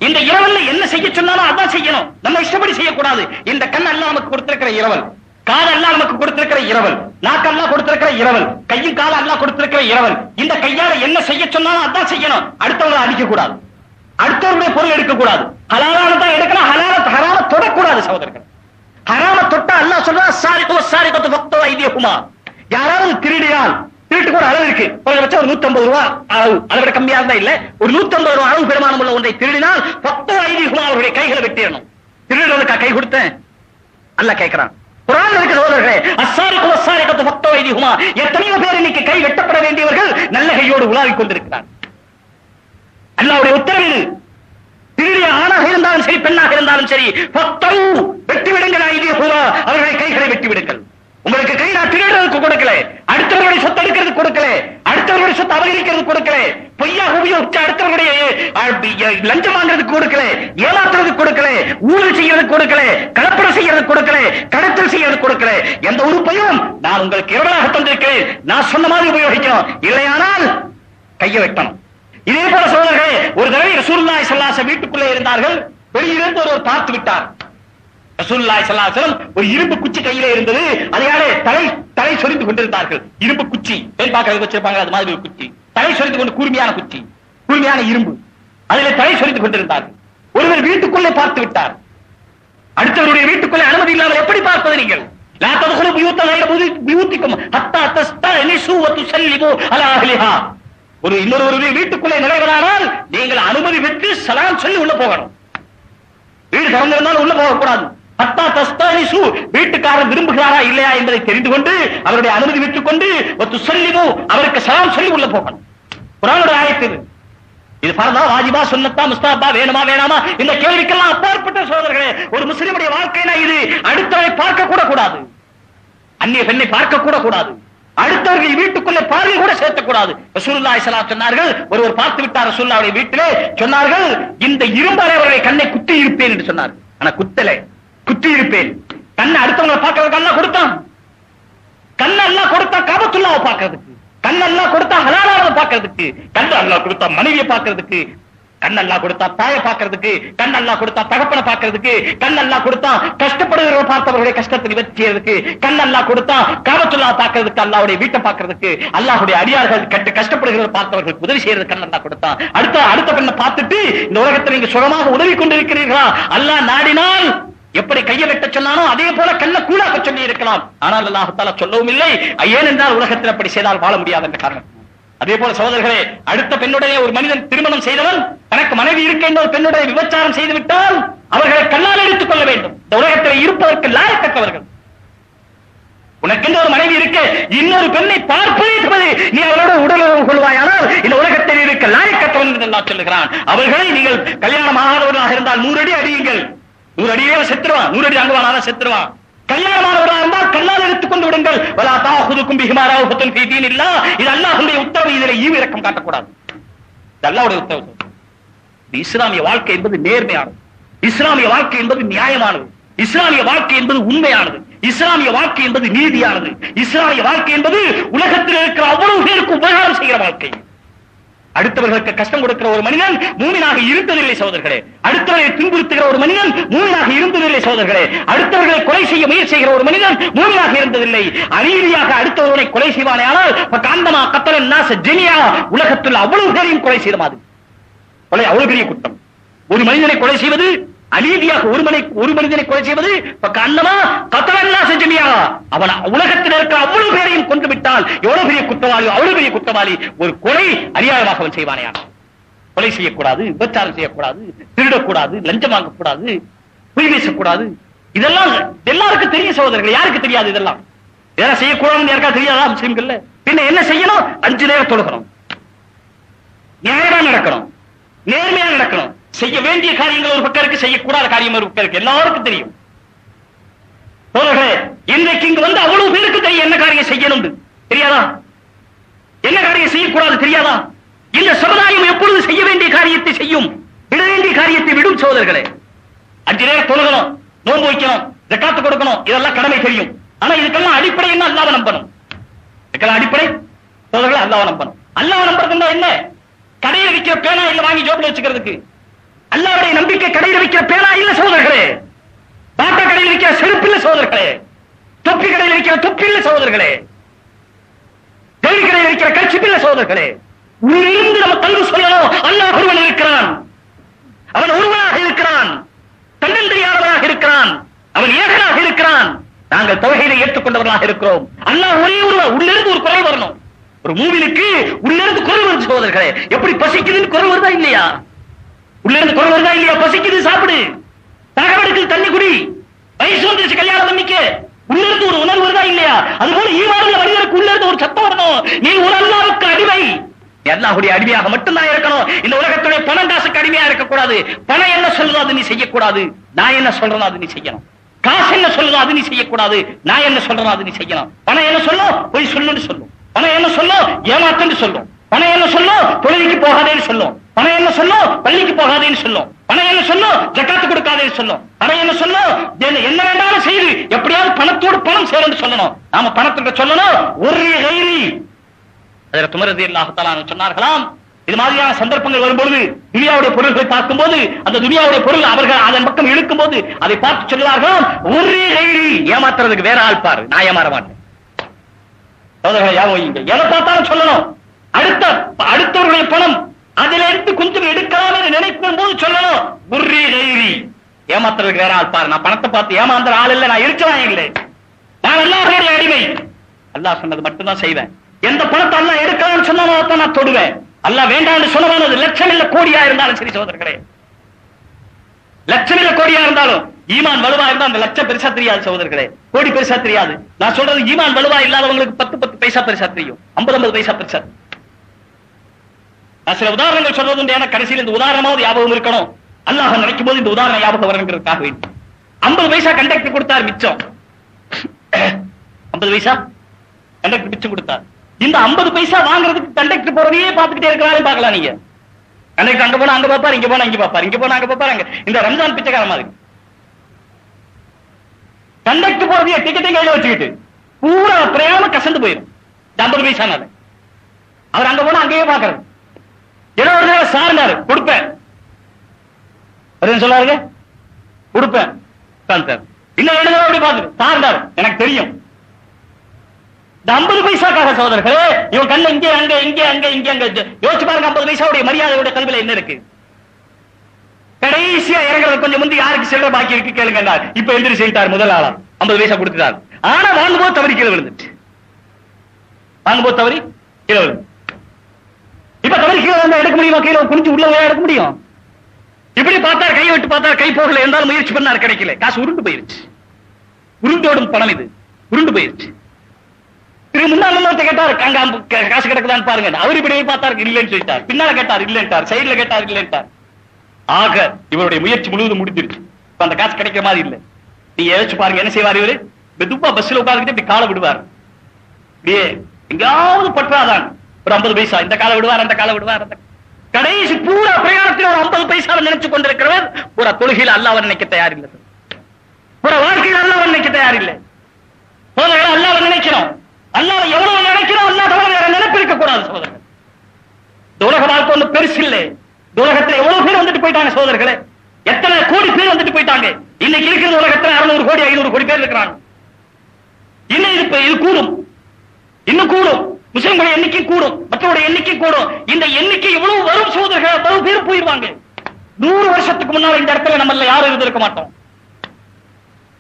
இந்த இரவல்ல என்ன செய்ய சொன்னாலும் அதான் செய்யணும், நம்ம இஷ்டப்படி செய்யக்கூடாது. இந்த கண் அல்லாஹ் நமக்கு கொடுத்திருக்கிற இரவல், காது அல்லாஹ் நமக்கு கொடுத்திருக்கிற இரவல், நாக்கு அல்லாஹ் கொடுத்திருக்கிற இரவல், கையும் கால அல்லாஹ் கொடுத்திருக்கிற இரவல். இந்த கையால என்ன செய்ய சொன்னாலும் அதான் செய்யணும். அடுத்தவங்களை அடிக்க கூடாது, அடுத்தவருடைய பொருள் எடுக்க கூடாது. ஹலாலான தான் எடுக்கணும், ஹராம தொடக்கூடாது சகோதரர்கள். ஹராம தொட்டா அல்லாஹ் சொல்றா சாரிகோ சாரிகத்து வக்தோ ஐதியகுமா. யாராவது திருடினால், திருட்டுக்கு ஒரு அளவு இருக்கு, குறைஞ்சபட்சம் ஒரு 150 ரூபாய் அளவு, அதை விட கம்மியா இருந்தா இல்ல, ஒரு 150 ரூபாய் அளவு பெருமானம் உள்ள ஒன்றை திருடினால் வக்தோ ஐதியகுமா, அவருடைய கைகளை வெட்டிடணும். திருடுறதுக்கா கை கொடுத்தேன் அல்லாஹ் கேட்கிறான். குர்ஆன்ல இருக்கு சகோதரர்களே, அஸ்ஸாரிகு வஸ்ஸாரிகத்து வக்தோ ஐதியகுமா. எத்தனையோ பேர் இன்னைக்கு கை வெட்டப்பட வேண்டியவர்கள் நல்ல கையோடு உலாவிக் கொண்டிருக்கிறார். அல்லாஹ்வுடைய உத்தரவு. திருடிய ஆணாக இருந்தாலும் சரி, பெண்ணாக இருந்தாலும் சரி, வெட்டி விடுங்கள், அவர்களை கைகளை வெட்டி விடுங்கள். உங்களுக்கு கை நான் திருடுறதுக்கு கொடுக்கல, அடுத்தவர்களுடைய சொத்து எடுக்கிறதுக்கு கொடுக்கல, அடுத்தவர்களுடைய சொத்து அபகரிக்கிறது கொடுக்கல, பொய்யாக உபயோகிச்சு அடுத்தவர்களுடைய லஞ்சம் வாங்குறதுக்கு கொடுக்கல, ஏமாத்துறதுக்கு கொடுக்கல, ஊழல் செய்யறதுக்கு கொடுக்கல, கலப்படம் செய்யறதுக்கு கொடுக்கல, கடத்தல் செய்யறதுக்கு கொடுக்கல. எந்த உறுப்பையும் நான் உங்களுக்கு இரவலாக தந்திருக்கிறேன், நான் சொன்ன மாதிரி உபயோகிக்கணும். இல்லையானால் கையை வெட்டணும். இதே போல சோழர்களே, ஒரு தடவை ரசூலுல்லாஹி ஸல்லல்லாஹு அலைஹி வஸல்லம் வீட்டுக்குள்ளே இருந்தார்கள். வெளியிலிருந்து ஒருவர் பார்த்து விட்டார். ரசூலுல்லாஹி ஸல்லல்லாஹு அலைஹி வஸல்லம் ஒரு இரும்பு குச்சி கையிலே இருந்தது. அதையாலே தலை சொரிந்து கொண்டிருந்தார்கள். இரும்பு குச்சி பேர் பார்க்கறது வச்சிருப்பாங்க, அது மாதிரி ஒரு குச்சி, தலை சொரிந்து கொண்டு, கூர்மையான குச்சி, கூர்மையான இரும்பு, அதிலே தலை சொரிந்து கொண்டிருந்தார்கள். ஒருவர் வீட்டுக்குள்ளே பார்த்து விட்டார். அடுத்தவருடைய வீட்டுக்குள்ளே அனுமதி இல்லாமல் எப்படி பார்ப்பது நீங்கள்? லா ததுகுலு புயூத்தன் கைர புயூத்திக்கும் ஹத்தா தஸ்தனிசு வ துஸல்லிமு அலா அஹ்லிஹா. இன்னொரு வீட்டுக்குள்ளே நுழைவதானால் நீங்கள் அனுமதி பெற்று சலாம் சொல்லி உள்ள போகணும். வீடு திறந்திருந்தாலும் உள்ள போகக்கூடாது. வீட்டுக்காரர் விரும்புகிறாரா இல்லையா என்பதை தெரிந்து கொண்டு அவருடைய அனுமதி பெற்றுக் கொண்டு அவருக்கு சலாம் சொல்லி உள்ள போகணும். குர்ஆனுடைய ஆயத்து இது பரதா வாஜிபா சுன்னத்தா முஸ்தஹப்பா வேணுமா வேணாமா இந்த கேள்விக்கெல்லாம் அப்பாற்பட்ட சகோதரர்களே, ஒரு முஸ்லிமுடைய வாழ்க்கைனா இது அடுத்தவரை பார்க்க கூட கூடாது, அந்நிய பெண்ணை பார்க்க கூட கூடாது, அடுத்தவர்கள் வீட்டுக்குள்ளே பார்வை கூட சேர்த்தக்கூடாது. ரசூலுல்லாஹி ஸல்லல்லாஹு அலைஹி சொன்னார்கள், ஒருவர் பார்த்து விட்டார் ரசூலுல்லாஹ்வுடைய வீட்டிலே, சொன்னார்கள் இந்த இரும்பாலே அவருடைய கண்ணை குத்தி இருப்பேன் என்று சொன்னார்கள். ஆனா குத்தலை, குத்தி இருப்பேன். கண்ணை அடுத்தவங்களை பார்க்கறதுக்கு அல்லாஹ் கொடுத்தான். கண்ணை அல்லாஹ் கொடுத்தா காபத்துல்லாஹ்வை பார்க்கிறதுக்கு, கண்ணை அல்லாஹ் கொடுத்தா ஹலாலானதை பார்க்கிறதுக்கு, கண்ணை அல்லாஹ் கொடுத்தா மனைவியை பார்க்கிறதுக்கு, கண் அல்லாஹ் கொடுத்தா தாயை பார்க்கிறதுக்கு, கண் அல்லாஹ் கொடுத்தா தகப்பனை பார்க்கிறதுக்கு, கண் அல்லாஹ் கொடுத்தா கஷ்டப்படுகிற பார்த்தவர்களுடைய கஷ்டத்தை நிவர்த்தி செய்யறதுக்கு, கண் அல்லாஹ் கொடுத்தா காபத்துல்லாஹ் பார்க்கிறதுக்கு, அல்லாஹ்வுடைய வீட்டை பார்க்கிறதுக்கு, அல்லாஹ்வுடைய அடியார்கள் கஷ்டப்படுகிற பார்த்தவர்களுக்கு உதவி செய்யறது கண் அல்லாஹ் கொடுத்தா. அடுத்த பெண்ணை பார்த்துட்டு இந்த உலகத்தில் நீங்க சுகமாக உதவி கொண்டிருக்கிறீர்களா, அல்லாஹ் நாடினால் எப்படி கையை வெட்ட சொன்னானோ அதே போல கண்ண கூடாக சொல்லி இருக்கலாம். ஆனால் அல்லாஹ் தஆலா சொல்லவும் இல்லை. ஏனென்றால் உலகத்தில் அப்படி செய்தால் வாழ முடியாது என்ற காரணம். அதே போல சகோதரர்களே, அடுத்த பெண்ணுடைய ஒரு மனிதன் திருமணம் செய்தவன் தனக்கு மனைவி இருக்கின்ற ஒரு பெண்ணுடைய விபச்சாரம் செய்து விட்டால் அவர்களை கண்ணால் எடுத்துக் கொள்ள வேண்டும். இந்த உலகத்தில் இருப்பதற்கு லாயக்கற்றவர்கள். உனக்கென்று ஒரு மனைவி இருக்க இன்னொரு பெண்ணை பார்ப்பது நீ அவரோட உடலுறவு கொள்வாயானால் இந்த உலகத்தில் இருக்க லாயக்கற்றவன் என்று அல்லாஹ் சொல்லுகிறான். அவர்களை நீங்கள் கல்யாணம் ஆகாதவர்களாக இருந்தால் 100 அடி அடியுங்கள். 100 அடியே செத்துருவான், 100 அடி அங்குவானாலும் செத்துருவான். கல்யாணமானவர்களாக இருந்தால் கல்லால் எடுத்துக் கொண்டு விடுங்கள். வலா தாஹுதுக்கும் பிஹிமா ரௌஃபத்துன் ஃபீ தீனில்லாஹ். இது அல்லாஹ்வுடைய உத்தரவு. இதிலே ஈவிரக்கம் காட்டக்கூடாது. இது அல்லாஹ்வுடைய உத்தரவு. இஸ்லாமிய வாழ்க்கை என்பது நேர்மையானது, இஸ்லாமிய வாழ்க்கை என்பது நியாயமானது, இஸ்லாமிய வாழ்க்கை என்பது உண்மையானது, இஸ்லாமிய வாழ்க்கை என்பது நீதியானது, இஸ்லாமிய வாழ்க்கை என்பது உலகத்தில் இருக்கிற அவ்வளவு பேருக்கு உபகாரம் செய்கிற வாழ்க்கை. அடுத்தவர்களுக்கு கஷ்டம் கொடுக்கிற ஒரு மனிதன் மூமினாக இருந்ததில்லை சகோதரர்களே. அடுத்தவர்களை துன்புறுத்துகிற ஒரு மனிதன் மூமினாக இருந்ததில்லை சகோதரர்களே. அடுத்தவர்களை கொலை செய்ய முயற்சி செய்கிற ஒரு மனிதன் மூமினாக இருந்ததில்லை. அநீதியாக அடுத்தவர்களை கொலை செய்வானே ஆனால் காந்தமா கத்தலன் நாச ஜெனியா, உலகத்தில் அவ்வளவு பேரையும் கொலை செய்த மாதிரி கொலை அவ்வளவு பெரிய குற்றம். ஒரு மனிதனை கொலை செய்வது அநீதியாக, ஒரு மனிதனை கொலை செய்வது கண்ணமா கத்தலன் நாச ஜெனியா, அவன் உலகத்தில் இருக்கிற அவ்வளவு பேரையும் கொண்டு விட்டால் எவ்வளவு பெரிய குற்றவாளி, அவ்வளவு பெரிய குற்றவாளி. ஒரு கொலை அநியாயமாக அவன் செய்வானே. கொலை செய்யக்கூடாது, விபச்சாரம் செய்யக்கூடாது, திருடக்கூடாது, லஞ்சம் வாங்கக்கூடாது, பொய் பேசக்கூடாது. இதெல்லாம் எல்லாருக்கும் தெரியும் சகோதரர்கள். யாருக்கு தெரியாது? இதெல்லாம் இதெல்லாம் செய்யக்கூடாதுன்னு யாருக்கா தெரியாதா முஸ்லிம்கள்ல? பின்ன என்ன செய்யணும்? 5 நேரம் தொழுகணும், நியாயமா நடக்கணும், நேர்மையா நடக்கணும். செய்ய வேண்டிய காரியங்கள் ஒரு பக்கம் இருக்கு, செய்யக்கூடாத காரியம் ஒரு பக்கம் இருக்கு. எல்லாருக்கும் தெரியும் சகோதரர்களே. இன்றைக்கு இங்கு வந்து அவ்வளவு பேருக்கு தெரியும் என்ன காரியம் செய்யணும் தெரியாதா, என்ன காரியம் செய்யக்கூடாது தெரியாதா? இந்த சமுதாயம் எப்பொழுது செய்ய வேண்டிய காரியத்தை செய்யும், விட வேண்டிய காரியத்தை விடும் சகோதரர்களே. 5 நேரம் தொழுகணும், நோன்பு வைக்கணும், ஜக்காத்து கொடுக்கணும், இதெல்லாம் கடமை தெரியும். ஆனா இதுக்கெல்லாம் அடிப்படை என்ன? அல்லாஹ்வை நம்பணும். இதுக்கெல்லாம் அடிப்படை சகோதரர்களே அல்லாஹ்வை நம்பணும். அல்லாஹ்வை நம்புறதுன்னா என்ன? கடையில் விற்கிற பேனா இல்ல வாங்கி ஜோப்ல வச்சுக்கிறதுக்கு. அல்லாஹ்வுடைய நம்பிக்கை கடையில் விற்கிற பேனா இல்ல சகோதரர்களே, பாட்டா கடையில் விற்கிற செருப்பு இல்ல சகோதரர்களே, தொப்பி கடையில் விற்கிற தொப்பி இல்ல சகோதரர்களே, கல்வி கடையில் விற்கிற கட்சிப்பு இல்ல சகோதரர்களே. உள்ளிருந்து நம்ம கல்வி சொல்லணும், அல்லாஹ் ஒருவன் இருக்கிறான், அவன் ஒருவனாக இருக்கிறான், தன்னந்தனியானவனாக இருக்கிறான், அவன் ஏகனாக இருக்கிறான். நாங்கள் தௌஹீதை ஏற்றுக்கொண்டவர்களாக இருக்கிறோம். அல்லாஹ் ஒரே ஒருவன். உள்ளிருந்து ஒரு குரல் வரணும். ஒரு மூவிலுக்கு உள்ளிருந்து குரல் வருது சகோதரர்களே. எப்படி பசிக்குதுன்னு குரல் வருதா இல்லையா? உள்ளிருந்து குரல் வருதா இல்லையா? பசிக்குது சாப்பிடு, தகவலுக்கு தண்ணி குடி, வயசு வந்துருச்சு கல்யாணம் பண்ணிக்க, உள்ளிருந்து ஒரு உணர்வு வருதா இல்லையா? அதுபோல ஈமானுள்ள மனிதனுக்கு உள்ளிருந்து ஒரு சத்தம் வரணும். நீ ஒரு அல்லாஹ்வுக்கு அடிமை, அல்லாஹ்வுடைய அடிமையாக மட்டும்தான் இருக்கணும். இந்த உலகத்துடைய பணம் காசுக்கு அடிமையா இருக்கக்கூடாது. பணம் என்ன சொல்றதோ அது நீ செய்யக்கூடாது, நான் என்ன சொல்றேனோ அது நீ செய்யணும். காசு என்ன சொல்றதோ அது நீ செய்யக்கூடாது, நான் என்ன சொல்றேனோ அது நீ செய்யணும். பணம் என்ன சொல்லும்? போய் சொல்லுன்னு சொல்லும். பணம் என்ன சொல்லும்? ஏமாத்துன்னு சொல்லும். பணம் என்ன சொல்லும்? தொழிலுக்கு போகாதேன்னு சொல்லும். பணம் என்ன சொல்லும்? பள்ளிக்கு போகாதேன்னு சொல்லும். பணம் என்ன சொல்லும்? ஜக்காத்து கொடுக்காதேன்னு சொல்லும். பணம் என்ன சொல்லும்? என்ன வேண்டாலும் செய்து எப்படியாவது பணத்தோடு பணம் சேரும்னு சொல்லணும். நாம பணத்துக்கு சொல்லணும் ஒரு கைரி. அதில் உமர் ரலியல்லாஹு தஆலா சொன்னார்களாம், இது மாதிரியான சந்தர்ப்பங்கள் வரும்பொழுது துனியாவுடைய பொருள்களை பார்க்கும்போது அந்த துனியாவுடைய பொருள் அவர்கள் அதன் பக்கம் இழுக்கும் போது அதை பார்த்து சொல்லுவார்கள், ஒரே கைரி, ஏமாத்துறதுக்கு வேற ஆள் பாரு, நான் ஏமாற மாட்டேன். எதை பார்த்தாலும் சொல்லணும். அடுத்தவர்களுடைய பணம் அதில் எடுத்து கொஞ்சம் எடுக்கலாம் என்று நினைக்கும் போது சொல்லணும், ஒரே கைரி, ஏமாத்துறதுக்கு வேற ஆள் பாரு, நான் பணத்தை பார்த்து ஏமாந்துற ஆள் இல்லை, நான் இருக்கிறான் இல்லை, நான் அல்லாஹ்வுடைய அடிமை, அல்லாஹ் சொன்னது மட்டும்தான் செய்வேன். எந்த பணத்தை அல்லாஹ் எடுக்கலாம்னு சொன்னா நான் தொடுவேன், அல்லாஹ் வேண்டாம்னு சொல்லவானது லட்சம் இல்ல கோடியா இருந்தாலும் சரி சகோதரர்களே, லட்சம் இல்ல கோடியா இருந்தாலும் ஈமான் வலுவா இருந்தா அந்த லட்சம் பெருசா தெரியாது சகோதரர்களே, கோடி பெருசா தெரியாது. நான் சொல்றது ஈமான் வலுவா இல்லாதவங்களுக்கு 10 பைசா பெருசா தெரியும், 50 பைசா பெருசா. நான் சில உதாரணங்கள் சொல்றது உண்டு, ஏன்னா கடைசியில் இந்த உதாரணமாவது ஞாபகம் இருக்கணும். அல்லாஹ் நினைக்கும் போது இந்த உதாரணம் ஞாபகம் வரணுங்கிறதுக்காக வேண்டும். 50 பைசா கண்டக்டர் கொடுத்தார் மிச்சம், 50 பைசா கண்டக்டர் மிச்சம் கொடுத்தார். இந்த 50 பைசா வாங்குறதுக்கு கண்டக்டர் போறதையே பார்த்துக்கிட்டே இருக்கிறாரு. பார்க்கலாம் நீங்க, கண்டக்டர் அங்க போனா அங்க பாப்பாரு, இங்க போனா இங்க பாப்பாரு, இங்க போனா அங்க பாப்பாரு. இந்த ரம்ஜான் பிச்சைக்கார மாதிரி கண்டக்டர் போறதையே டிக்கெட்டை கையில வச்சுக்கிட்டு பூரா பிரயாணம் கசந்து போயிடும் 50 பைசானால. அவர் அங்க போனா அங்கேயே பாக்குறது. ஏதோ ஒரு நேரம் சார்ந்தாரு கொடுப்பேன் சொல்லாருங்க, கொடுப்பேன். இன்னும் 2 தடவை அப்படி பாத்து சார்ந்தாரு, எனக்கு தெரியும். இந்த 50 பைசாக்காக சகோதரர்களே, இவன் கண்ண இங்கே அங்க இங்கே அங்க இங்கே அங்க யோசிச்சு பாருங்க. 50 பைசாவுடைய மரியாதையோட கல்வியில என்ன இருக்கு? கடைசியா இறங்குறது கொஞ்சம் முந்தி யாருக்கு செல்ல பாக்கி இருக்கு கேளுங்க. இப்ப எந்திரி செய்தார் முதல் ஆளா 50 பைசா கொடுத்துட்டார். ஆனா வாங்கும் போது தவறி கீழே விழுந்துச்சு, வாங்கும் போது தவறி கீழே விழுந்து. இப்ப தவறி கீழே வந்தா எடுக்க முடியுமா? கீழே குனிச்சு உள்ள எடுக்க முடியும்? இப்படி பார்த்தார், கை விட்டு பார்த்தார், கை போகல. இருந்தாலும் முயற்சி பண்ணார், கிடைக்கல. காசு உருண்டு போயிருச்சு. உருண்டோடும் பணம் இது, உருண்டு போயிருச்சு. முன்னாள் கேட்டார், காசு கிடக்குதான்னு பாருங்க. அவர் இப்படி பார்த்தார், இல்லைன்னு சொல்லிட்டார். பின்னால கேட்டார், இல்லைன்ட்டார். சைடுல கேட்டார், இல்லைன்ட்டார். ஆக இவருடைய முயற்சி முழுவதும் முடிஞ்சிருச்சு. அந்த காசு கிடைக்கிற மாதிரி இல்லை. நீங்க யோசிச்சு பாருங்க, என்ன செய்வார் இவரு? மெதுவா பஸ்ல உட்கார்ந்துட்டு இப்படி காலை விடுவார். இப்படியே எங்காவது பற்றாதான் ஒரு 50 பைசா, இந்த காலை விடுவார், அந்த காலை விடுவார். அந்த கடைசி பூரா பிரயாணத்தில் ஒரு 50 பைசாவை நினைச்சு கொண்டிருக்கிறவர் பூரா தொழுகையில் அல்லாஹ்வை நினைக்க தயாரில்லை, பூரா வாழ்க்கையில் அல்லாஹ்வை நினைக்க தயாரில்லை. அல்லாஹ்வை நினைக்கிறோம், அல்லாஹ்வை எவ்வளவு நினைக்கிறோம், அல்லாஹ் தவிர வேற நினைப்பு இருக்க கூடாது சகோதரர்கள். இந்த உலக வாழ்க்கை ஒன்று பெருசு இல்லை. இந்த உலகத்துல எவ்வளவு பேர் வந்துட்டு போயிட்டாங்க சகோதரர்களே, எத்தனை கோடி பேர் வந்துட்டு போயிட்டாங்க. இன்னைக்கு இருக்கிற உலகத்துல 600 கோடி 500 கோடி பேர் இருக்கிறாங்க. இன்னும் இது கூடும், இன்னும் கூடும். முஸ்லிம்களுடைய எண்ணிக்கை கூடும், மற்றவருடைய எண்ணிக்கை கூடும். இந்த எண்ணிக்கை எவ்வளவு வரும் சகோதரர்கள், அவ்வளவு பேர் போயிருவாங்க. 100 வருஷத்துக்கு முன்னால இந்த இடத்துல நம்மள யாரும் இருந்திருக்க மாட்டோம்.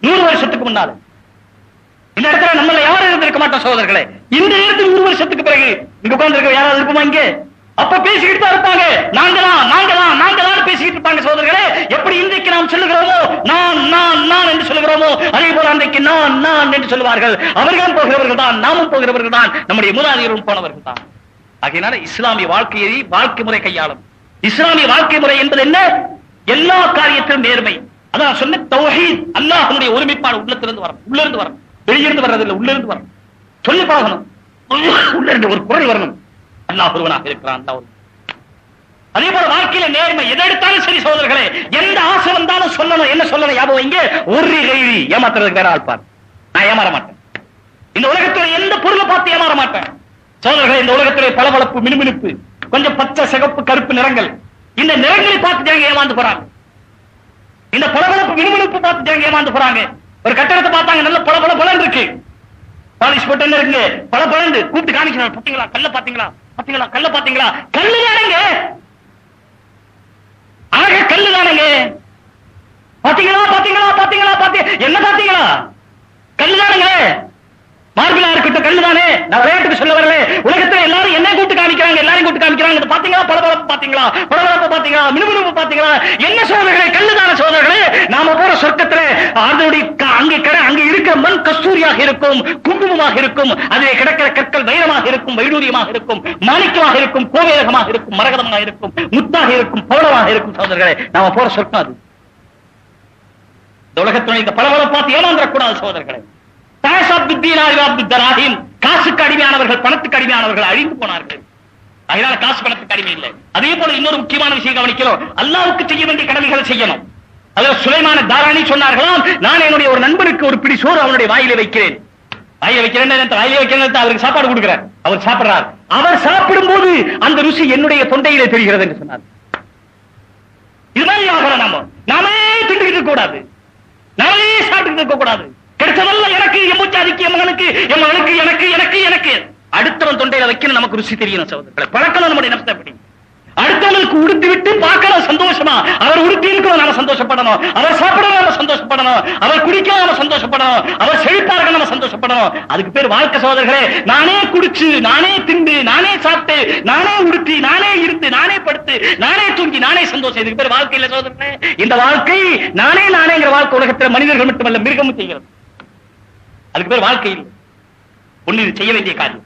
100 வருஷத்துக்கு முன்னால இந்த இடத்துல நம்மள யாரும் இருந்திருக்க மாட்டோம் சகோதரர்களே. இந்த நேரத்தில் 100 வருஷத்துக்கு பிறகு இங்க உட்கார்ந்து இருக்க யாராவது இருப்போமா? இங்க அப்ப பேசிக்கிட்டு தான் இருப்பாங்க. நாங்களாம் நாங்களாம் நாங்களாம் பேசிக்கிட்டு இருப்பாங்க சகோதரர்களே. எப்படி இன்றைக்கு நாம் சொல்லுகிறோமோ நான் நான் நான் என்று சொல்லுகிறோமோ, அதே போல அன்றைக்கு நான் நான் என்று சொல்லுவார்கள். அவர்களும் போகிறவர்கள் தான், நாமும் போகிறவர்கள் தான், நம்முடைய மூதாதையரும் போனவர்கள் தான். ஆகையினால இஸ்லாமிய வாழ்க்கையை வாழ்க்கை முறை கையாளும். இஸ்லாமிய வாழ்க்கை முறை என்பது என்ன? எல்லா காரியத்திலும் நேர்மை. அதான் சொன்ன தௌஹீத், அல்லாஹ்வுடைய ஒருமைப்பாடு உள்ளத்திலிருந்து வரணும், உள்ள இருந்து வரணும், வெளியிருந்து வர்றது இல்லை, உள்ள இருந்து வரணும். சொல்லி பழகணும், உள்ள இருந்து ஒரு குரல் வரணும், அல்லாஹ் ஒருவனாக இருக்கிறான். அதே போல வாழ்க்கையில நேர்மை. எதை எடுத்தாலும் சரி சகோதரர்களே, எந்த ஆசை வந்தாலும் சொல்லணும். என்ன சொல்லணும்? ஞாபகம் இங்கே ஒரு கைவி ஏமாத்துறதுக்கு வேற ஆள்பார். நான் ஏமாற மாட்டேன். இந்த உலகத்துல எந்த பொருளை பார்த்து ஏமாற மாட்டேன் சகோதரர்களே. இந்த உலகத்திலே பளபளப்பு, மினுமினுப்பு, கொஞ்சம் பச்சை, சிகப்பு, கருப்பு நிறங்கள், இந்த நிறங்களை பார்த்து ஜனங்க ஏமாந்து போறாங்க. இந்த பளபளப்பு, மினுமினுப்பு பார்த்து ஜனங்க ஏமாந்து போறாங்க. ஒரு கட்டடத்தை பார்த்தாங்க, நல்ல பளபள பலன் இருக்கு, பாலிஷ் போட்டு என்ன இருக்கு, பல பலந்து கூப்பிட்டு காணிக்கிறாங்க. பாத்தீங்களா கல்ல, பாத்தீங்களா பாத்தீங்களா கல்ல, பாத்தீங்களா கல்லு தானங்க, ஆக கல்லு தானங்க. பாத்தீங்களா பாத்தீங்களா பாத்தீங்களா என்ன பாத்தீங்களா? கல்லு தானங்க. மார்பிளா இருக்கட்டும், கல்லு தானே. நான் விளையாட்டுக்கு சொல்ல வரல. உலகத்துல எல்லாரும் என்ன கூட்டு காமிக்கிறாங்க, எல்லாரும் கூட்டு காமிக்கிறாங்க. பாத்தீங்களா பளபளப்பு, பாத்தீங்களா பளபளப்பு, பாத்தீங்களா மினுமினுப்பு, பாத்தீங்களா என்ன சோதர்களே? கல்லுதான சோதர்களே. நாம போற சொர்க்கத்துல அதனுடைய அங்க இருக்கிற மண் கஸ்தூரியாக இருக்கும், குங்குமமாக இருக்கும். அதிலே கிடக்கிற கற்கள் வைரமாக இருக்கும், வைடூரியமாக இருக்கும், மாணிக்கமாக இருக்கும், கோவேரகமாக இருக்கும், மரகதமாக இருக்கும், முத்தாக இருக்கும், பவளமாக இருக்கும் சோதர்களே. நாம போற சொர்க்கம் அது. இந்த உலகத்துடைய இந்த பளபளப்பு பார்த்து ஏமாந்துடக்கூடாது சோதர்களே. காசுக்கு அடிமையானவர்கள், பணத்துக்கு அடிமையானவர்கள் அழிந்து போனார்கள். அதனால காசு பணத்துக்கு அடிமை இல்லை. அதே போல இன்னொரு முக்கியமான விஷயம் கவனிக்கிறோம். அல்லாஹ்வுக்கு செய்ய வேண்டிய கடமைகளை செய்யணும். அதாவது சுலைமான தாராணி சொன்னார்களாம், நான் என்னுடைய ஒரு நண்பனுக்கு ஒரு பிடி சோறு அவனுடைய வாயிலே வைக்கிறேன். வாயில வைக்கிறேன், அவருக்கு சாப்பாடு கொடுக்கிறார். அவர் சாப்பிடுறார். அவர் சாப்பிடும் போது அந்த ருசி என்னுடைய தொண்டையிலே தெரிகிறது என்று சொன்னார். இது மாதிரி ஆகலாம். நாமே திண்டுகிட்டு இருக்க கூடாது, நாமே சாப்பிட்டு இருக்க கூடாது. கிடைச்சதல்ல எனக்கு, எம்பூச்சாதிக்கு, என் மகனுக்கு, என் மகனுக்கு, எனக்கு எனக்கு எனக்கு அடுத்தவன் தொண்டையில வைக்கணும். நமக்கு ருசி தெரியணும் சகோதரர்களே. பழக்கணும் நம்முடைய நஷ்டப்படி. அடுத்தவங்களுக்கு உடுத்தி விட்டு பார்க்கணும் சந்தோஷமா. அவர் உடுத்தி இருக்கணும், நாம சந்தோஷப்படணும். அவர் சாப்பிடணும், நாம சந்தோஷப்படணும். அவர் குடிக்க நாம சந்தோஷப்படணும். அவர் செழிப்பார்கள், நாம சந்தோஷப்படணும். அதுக்கு பேர் வாழ்க்கை சகோதரர்களே. நானே குடிச்சு, நானே திண்டு, நானே சாப்பிட்டு, நானே உடுத்தி, நானே இருந்து, நானே படுத்து, நானே தூங்கி, நானே சந்தோஷம். இதுக்கு பேர் வாழ்க்கை இல்ல சகோதரர்களே. இந்த வாழ்க்கை நானேங்கிற வாழ்க்கை உலகத்தில் மனிதர்கள் மட்டுமல்ல மிருகமும் செய்கிறது. அதுக்கு பேர் வாழ்க்கை இல்லை. ஒண்ணு இது செய்ய வேண்டிய காரியம்,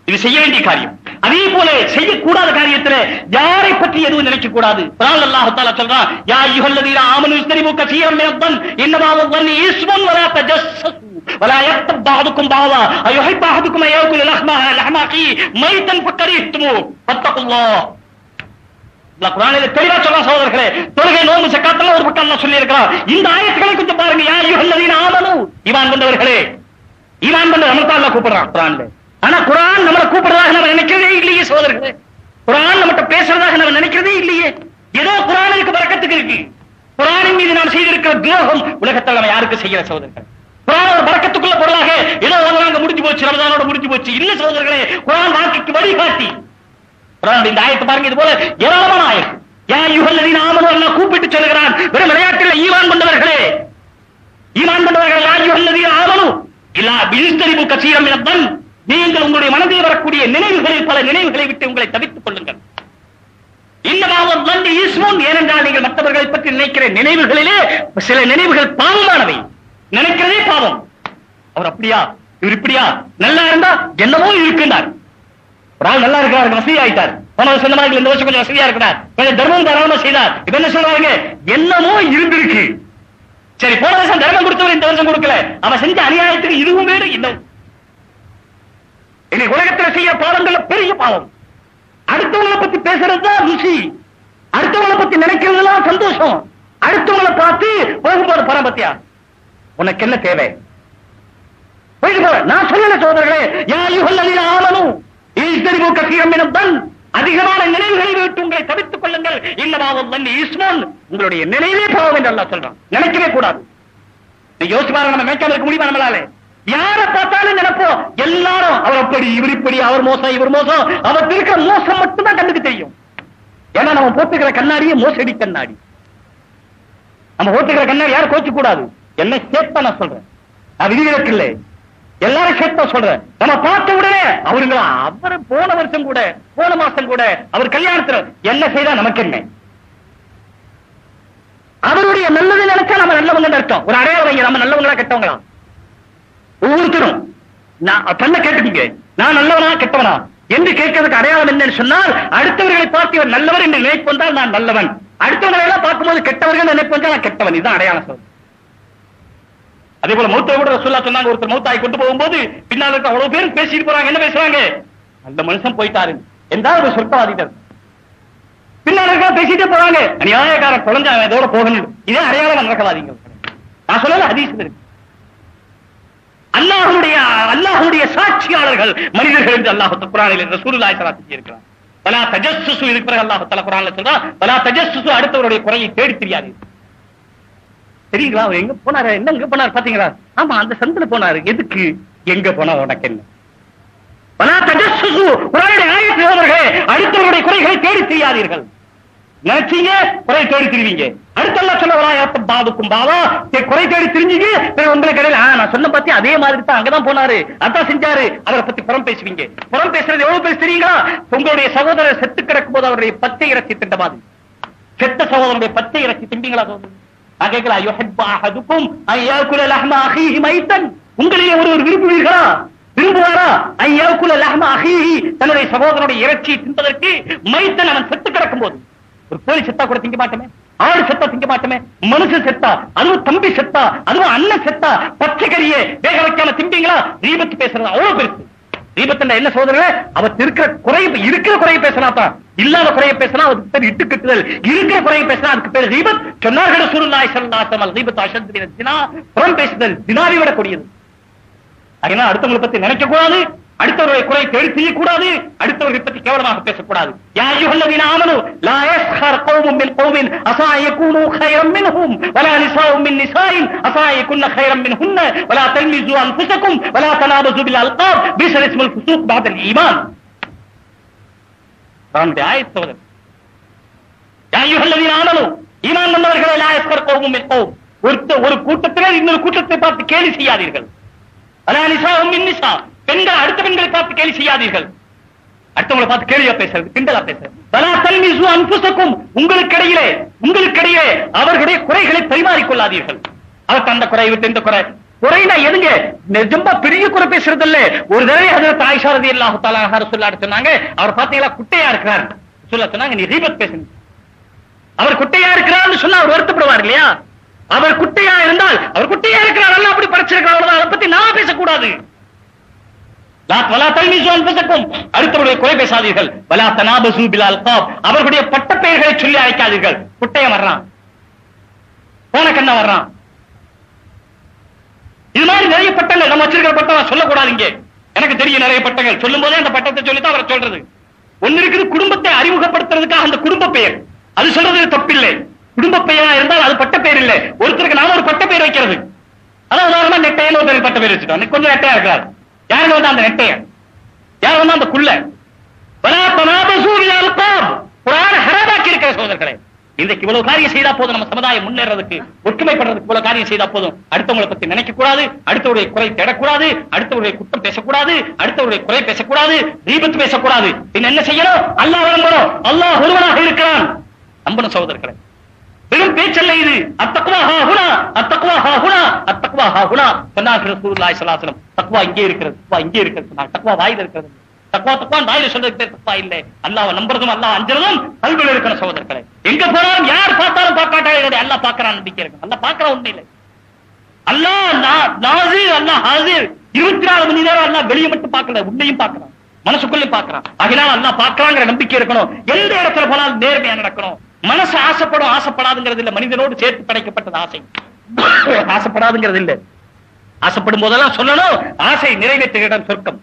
இது செய்ய வேண்டிய காரியம். அதே போல செய்யக்கூடாத காரியத்தில் யாரை பற்றி எதுவும் நினைக்க கூடாது. அல்லாஹ் தஆலா சொல்றான், யா அய்யுஹல்லதீன ஆமனு இஸ்தனிபு கஸீரன் மினல் இன்னமா வன்ன இஸ்முன் வலா தஜஸ்ஸு வலா யக்தப் பஅதுக்கும் பஅதா அயுஹிப்பு அஹதுக்கும் அயகுல் லஹ்மா அகீ மைத்தன் ஃபக்கரிஹ்துமு ஃபத்தகுல்லாஹ். குர்ஆனிலே தெளிவா சொல்றான் சகோதரர்களே. தொழுகை, நோன்பு, ஸகாத்ல ஒரு பக்கம் அல்லாஹ் சொல்லி இருக்கிறான். இந்த ஆயத்துக்களை கொஞ்சம் பாருங்க. யா அய்யுஹல்லதீன ஆமனு, ஈமான் கொண்டவர்களே. ஈமான் கொண்ட நம்மள அல்லாஹ் கூப்பிடுறான் குர்ஆன்ல. ஆனா குர்ஆன் நம்மளை கூப்பிடுறதாக நம்ம நினைக்கிறதே இல்லையே சகோதரர்களே. குர்ஆன் நம்மகிட்ட பேசுறதாக நம்ம நினைக்கிறதே இல்லையே. ஏதோ குர்ஆனுக்கு பரக்கத்துக்கு இருக்கு. குர்ஆனின் மீது நாம் செய்திருக்கிற துரோகம் உலகத்தில் நம்ம யாருக்கு செய்யற சகோதரர்கள். குர்ஆன் ஒரு பரக்கத்துக்குள்ள பொருளாக ஏதோ நாங்க முடிஞ்சு போச்சு, ரமதானோட முடிஞ்சு போச்சு இல்ல சகோதரர்களே. குர்ஆன் வாழ்க்கைக்கு வழிகாட்டி. குர்ஆன் இந்த ஆயத்தை பாருங்க, இது போல ஏராளமான ஆயத்து. யா அய்யுஹல்லதீன ஆமனு அல்லாஹ் கூப்பிட்டு சொல்கிறான். வெறும் விளையாட்டில் ஈமான் கொண்டவர்களே, ஈமான் கொண்டவர்கள் யா அய்யுஹல்லதீன ஆமனு இல்லா பிஸ்தரிபு கஸீரன் மினல், நீங்கள் உங்களுடைய மனதில் வரக்கூடிய நினைவுகளில் பல நினைவுகளை விட்டு உங்களை தவித்துக் கொள்ளுங்கள். இன்னமாவும் வண்டி ஈஸ்முன், ஏனென்றால் நீங்கள் மற்றவர்களை பற்றி நினைக்கிற நினைவுகளிலே சில நினைவுகள் பாவமானவை. நினைக்கிறதே பாவம். அவர் அப்படியா, இவர் இப்படியா, நல்லா இருந்தா என்னமோ இருக்கின்றார். ஒரு ஆள் நல்லா இருக்கிறார், வசதி ஆயிட்டார். போன சொன்ன மாதிரி இந்த வருஷம் கொஞ்சம் வசதியா இருக்கிறார், கொஞ்சம் தர்மம் தாராளமா செய்தார். இப்ப என்ன சொல்றாங்க, என்னமோ இருந்திருக்கு. சரி, போன வருஷம் தர்மம் கொடுத்தவர் இந்த வருஷம் கொடுக்கல, அவன் செஞ்ச அநியாயத்துக்கு இதுவும் வேறு இன்னும். இன்னைக்கு உலகத்தில் செய்ய பாவங்கள்ல பெரிய பாவம். அடுத்தவங்களை பத்தி பேசுறதுதான் ருசி, அடுத்தவங்களை பத்தி நினைக்கிறதுலாம் சந்தோஷம். அடுத்தவங்களை பார்த்து போகும்போது பரம்பத்தியா உனக்கு என்ன தேவை, போயிட்டு போ. நான் சொல்லல சோதரர்களே, யா அய்யுஹல்லதீன ஆமனு இஸ்தனிபு கஸீரன் மினல், அதிகமான நினைவுகளை விட்டு உங்களை தவித்துக் கொள்ளுங்கள். இன்னமா வன்ன இஸ்முன், உங்களுடைய நினைவே பாவம் என்று அல்லாஹ் சொல்றான். நினைக்கவே கூடாது. நீ யோசிச்சு பாருங்க, நம்ம நினைக்காம இருக்க முடியுமா நம்மளால? யார பார்த்தாலும் நினைப்போம் எல்லாரும் அவர் அப்படி, இவர் இப்படி, அவர் மோசம், இவர் மோசம். அவர் இருக்கிற மோசம் மட்டும் தான் கண்ணுக்கு தெரியும். ஏன்னா நம்ம போட்டுக்கிற கண்ணாடியே மோசடி கண்ணாடி. நம்ம போட்டுக்கிற கண்ணாடி யாரும் கோச்சு கூடாது. என்ன சேர்த்தா நான் சொல்றேன், நான் விதிவிலக்கு இல்லை, எல்லாரும் சேர்த்தா சொல்றேன். நம்ம பார்த்த உடனே அவருங்களா, அவர் போன வருஷம் கூட, போன மாசம் கூட அவர் கல்யாணத்துல என்ன செய்தா நமக்கு என்ன, அவருடைய நல்லது நினைச்சா நம்ம நல்லவங்க அர்த்தம். ஒரு அடையாளம், நம்ம நல்லவங்களா கெட்டவங்களா? ஒவ்வொருத்தரும் தன்னை கேட்டுக்கீங்க, நான் நல்லவனா கெட்டவனா என்று கேட்கறதுக்கு அடையாளம் என்னன்னு சொன்னால், அடுத்தவர்களை பார்த்து இவர் நல்லவர் என்று நினைப்பு வந்தால் நான் நல்லவன், அடுத்தவர்களை எல்லாம் பார்க்கும்போது கெட்டவர்கள் நினைப்பு வந்தால் நான் கெட்டவன். இதுதான் அடையாளம் சொல்றேன். அதே போல மௌத்தை கூட ரசூலுல்லாஹ் சொன்னாங்க, ஒருத்தர் மௌத்தாய் கொண்டு போகும்போது பின்னால் இருக்க அவ்வளவு பேர் பேசிட்டு போறாங்க. என்ன பேசுறாங்க? அந்த மனுஷன் போயிட்டாரு என்றால் ஒரு சொர்க்கவாதிகள். பின்னால் இருக்க பேசிட்டே போறாங்க, அநியாயக்காரன் குழந்தை இதோட போகணும். இதே அடையாளம் நரகவாதிகள். நான் சொல்லல, ஹதீஸ்ல இருக்கு. அல்லாஹ்வுடைய சாட்சியாளர்கள் மனிதர்கள் என்று அல்லாஹ் குர்ஆனில் ரசூலுல்லாஹி ஸல்லல்லாஹு அலைஹி வஸல்லம் இருக்கிறார். வலா தஜஸ்ஸுசு, இதுக்கு பிறகு அல்லாஹ் தஆலா குர்ஆன்ல சொல்றான், வலா தஜஸ்ஸுசு, அடுத்தவருடைய குறையை தேடி தெரியாது. தெரியுங்களா? அவர் எங்க போனாரு, என்ன எங்க போனாரு பாத்தீங்களா? ஆமா, அந்த சந்தில போனாரு. எதுக்கு? எங்க போனா உனக்கு என்ன? வலா தஜஸ்ஸுசு, குர்ஆனுடைய ஆயத்து அவர்களே, அடுத்தவருடைய குறைகளை தேடி தெரியாதீர்கள். நினைச்சீங்க குறை தேடி திரிவீங்க. அடுத்த அல்லாஹ் சொல்ல வராயத்தும் பாதுக்கும் பாவா, குறை தேடி திரிஞ்சீங்க. உங்களுக்கு இடையில நான் சொன்ன பத்தி அதே மாதிரி தான், அங்கதான் போனாரு, அதான் செஞ்சாரு, அவரை பத்தி புறம் பேசுவீங்க. புறம் பேசுறது எவ்வளவு பேச தெரியுங்களா? உங்களுடைய சகோதரர் செத்து கிடக்கும் போது அவருடைய பச்சை இறைச்சி திண்ட மாதிரி, செத்த சகோதரனுடைய பச்சை இறைச்சி திம்பிங்களா? நான் கேட்கல, யுஹிப்பு அஹதுக்கும் அன் யாக்குல லஹ்ம அஹீஹி மைத்தன், உங்களிலே ஒருவர் விரும்புவீர்களா, விரும்புவாரா? அன் யாக்குல லஹ்ம அஹீஹி, தன்னுடைய சகோதரனுடைய இறைச்சியை தின்பதற்கு, மைத்தன் அவன் செத்து கிடக்கும் போது. ஒரு கோழி செத்தா கூட திங்க மாட்டோமே, ஆடு செத்தா திங்க மாட்டோமே, மனுஷன் செத்தா, அதுவும் தம்பி செத்தா, அதுவும் அண்ணன் செத்தா, பச்சை கறியை வேக வைக்காம திம்பிங்களா? தீபத்து பேசுறது அவ்வளவு பெருசு. தீபத்துல என்ன சோதனை? அவர் இருக்கிற குறையை பேசினாத்தான், இல்லாத குறையை பேசினா அதுக்கு பேர் இட்டு கட்டுதல், இருக்கிற குறையை பேசினா அதுக்கு பேர் தீபத். சொன்னார்கள் ரசூலுல்லாஹி ஸல்லல்லாஹு அலைஹி வஸல்லம், தீபத் அஷத்து மினல் ஜினா, புறம் பேசுதல் ஜினாவை விட கொடியது. அதனால அடுத்தவங்களை பத்தி நினைக்க கூடாது, அடுத்தவர்களை குறை தேடி செய்யக்கூடாது, அடுத்தவர்களை பற்றி கேவலமாக பேசக்கூடாது. யா அய்யுஹல்லதீன ஆமனு லா யஸ்ஹர் கௌமும் மின் கௌமின் அஸா யகூனு கைரம் மின்ஹும் வலா நிஸாஉம் மின் நிஸாஇன் அஸா யகுன்ன கைரம் மின்ஹுன்ன வலா தல்மிஸு அன்ஃபுஸக்கும் வலா தனாபஸு பில் அல்காப் பிஸல் இஸ்முல் ஃபுசூக் பஅதல் ஈமான். ஆயத் சகோதரர், ஈமான் கொண்டவர்களை லா யஸ்கர் கௌமும் மின் கௌம், ஒரு கூட்டத்தினர் இன்னொரு கூட்டத்தை பார்த்து கேலி செய்யாதீர்கள். வலா நிசாஉம் மின் நிசா, பெண்கள் அடுத்த பெண்களை பார்த்து கேலி செய்யாதீர்கள். அடுத்தவங்களை பார்த்து கேலியா பேசுறது, கிண்டலா பேசுறது. வலா தல்மிஸு அன்ஃபுஸக்கும், உங்களுக்கிடையே அவர்களுடைய குறைகளை பரிமாறிக்கொள்ளாதீர்கள். அவருக்கு அந்த குறை விட்டு இந்த குறைனா எதுங்க? நிஜமா பெரிய குறை பேசுறது இல்ல. ஒரு தடவை ஹஜ்ரத் ஆயிஷா ரலியல்லாஹு தஆலா அன்ஹா ரசூலுல்லாஹ் சொன்னாங்க, அவர் பாத்தீங்களா குட்டையா இருக்கிறார். ரசூலுல்லாஹ் சொன்னாங்க, நீ கீபத் பேசுங்க. அவர் குட்டையா இருக்கிறார்னு சொன்னா அவர் வருத்தப்படுவார் இல்லையா? அவர் குட்டையா இருந்தால் அவர் குட்டையா இருக்கிறார், அல்லாஹ் அப்படி படைச்சிருக்கிறார், அதை பத்தி நாம பேசக்கூடாது. அடுத்தவருடைய குறை பேசாதீர்கள். வலா தனாபசு பில் அல்காப், அவர்களுடைய பட்ட பெயர்களை சொல்லி அழைக்காதீர்கள். குட்டைய வர்றான், போன கண்ண வர்றான், இது மாதிரி நிறைய பட்டங்கள் நம்ம வச்சிருக்கிற பட்டம் சொல்லக்கூடாது. இங்கே எனக்கு தெரியும் நிறைய பட்டங்கள், சொல்லும் போதே அந்த பட்டத்தை சொல்லித்தான் அவரை சொல்றது. ஒன்னு இருக்குது குடும்பத்தை அறிமுகப்படுத்துறதுக்காக அந்த குடும்ப பெயர், அது சொல்றது தப்பில்லை. குடும்ப பெயரா இருந்தால் அது பட்ட பெயர் இல்லை. ஒருத்தருக்கு நாம ஒரு பட்ட பெயர் வைக்கிறது, அதான் உதாரணமா நெட்டையன்னு ஒரு பட்ட பெயர் வச்சுட்டோம். கொஞ்சம் நெட்டையா இருக்கிறார், யாரு வந்து அந்த நெட்டையன், யார் வந்து அந்த குள்ள. குர்ஆன் ஹராமாக்கி இருக்கிற சகோதரர்களே, இன்றைக்கு இவ்வளவு காரியம் செய்தா போதும், நம்ம சமுதாயம் முன்னேறதுக்கு ஒற்றுமைப்படுறதுக்கு இவ்வளவு காரியம் செய்தா போதும். அடுத்தவங்களை பத்தி நினைக்க கூடாது, அடுத்தவருடைய குறை தேடக்கூடாது, அடுத்தவருடைய குற்றம் பேசக்கூடாது, அடுத்தவருடைய குறை பேசக்கூடாது, தீபத்து பேசக்கூடாது. பின் என்ன செய்யணும்? அல்லாஹ் நம்பணும், அல்லாஹ் ஒருவனாக இருக்கிறான் நம்பணும் சகோதரர்களே. வெறும் பேச்சல்ல இது. அத்தக்வா ஹாஹுனா, அத்தக்வா ஹாஹுனா, அத்தக்வா ஹாஹுனா சொன்னாங்க ரசூலுல்லாஹி ஸல்லல்லாஹு அலைஹி வஸல்லம். தக்வா இங்கே இருக்கிறது, தக்வா இங்கே இருக்கிறது சொன்னாங்க. தக்வா வாயில இருக்கிறது. தக்வா வாயில சொல்றது தக்வா இல்லை. அல்லாஹ்வை நம்புறதும் அல்லாஹ் அஞ்சறதும் கல்வில இருக்கணும் சகோதரர்களே. எங்க போனாலும் யார் பார்த்தாலும் பார்க்காட்டாலும் அல்லாஹ் பார்க்கறான் நம்பிக்கை இருக்கு. அல்லாஹ் பார்க்கற ஒண்ணு இல்லை. அல்லாஹ் நாஸிர், அல்லாஹ் ஹாஸிர். 24 மணி நேரம் அல்லாஹ் வெளிய மட்டும் பார்க்கல, உள்ளேயும் பார்க்கறான், மனசுக்குள்ளேயும் பார்க்கறான். அதனால அல்லாஹ் பார்க்கறாங்கற நம்பிக்கை இருக்கணும். எந்த இடத்துல போனாலும் நேர்மையா நடக்கணும். மனசு ஆசைப்படும், ஆசைப்படாதுங்கிறது இல்ல. மனிதனோடு சேர்த்து படைக்கப்பட்டது ஆசை. ஆசைப்படாதுங்கிறது இல்ல. ஆசைப்படும் போதெல்லாம் சொல்லணும், ஆசை நிறைவேற்ற இடம் சொர்க்கம்,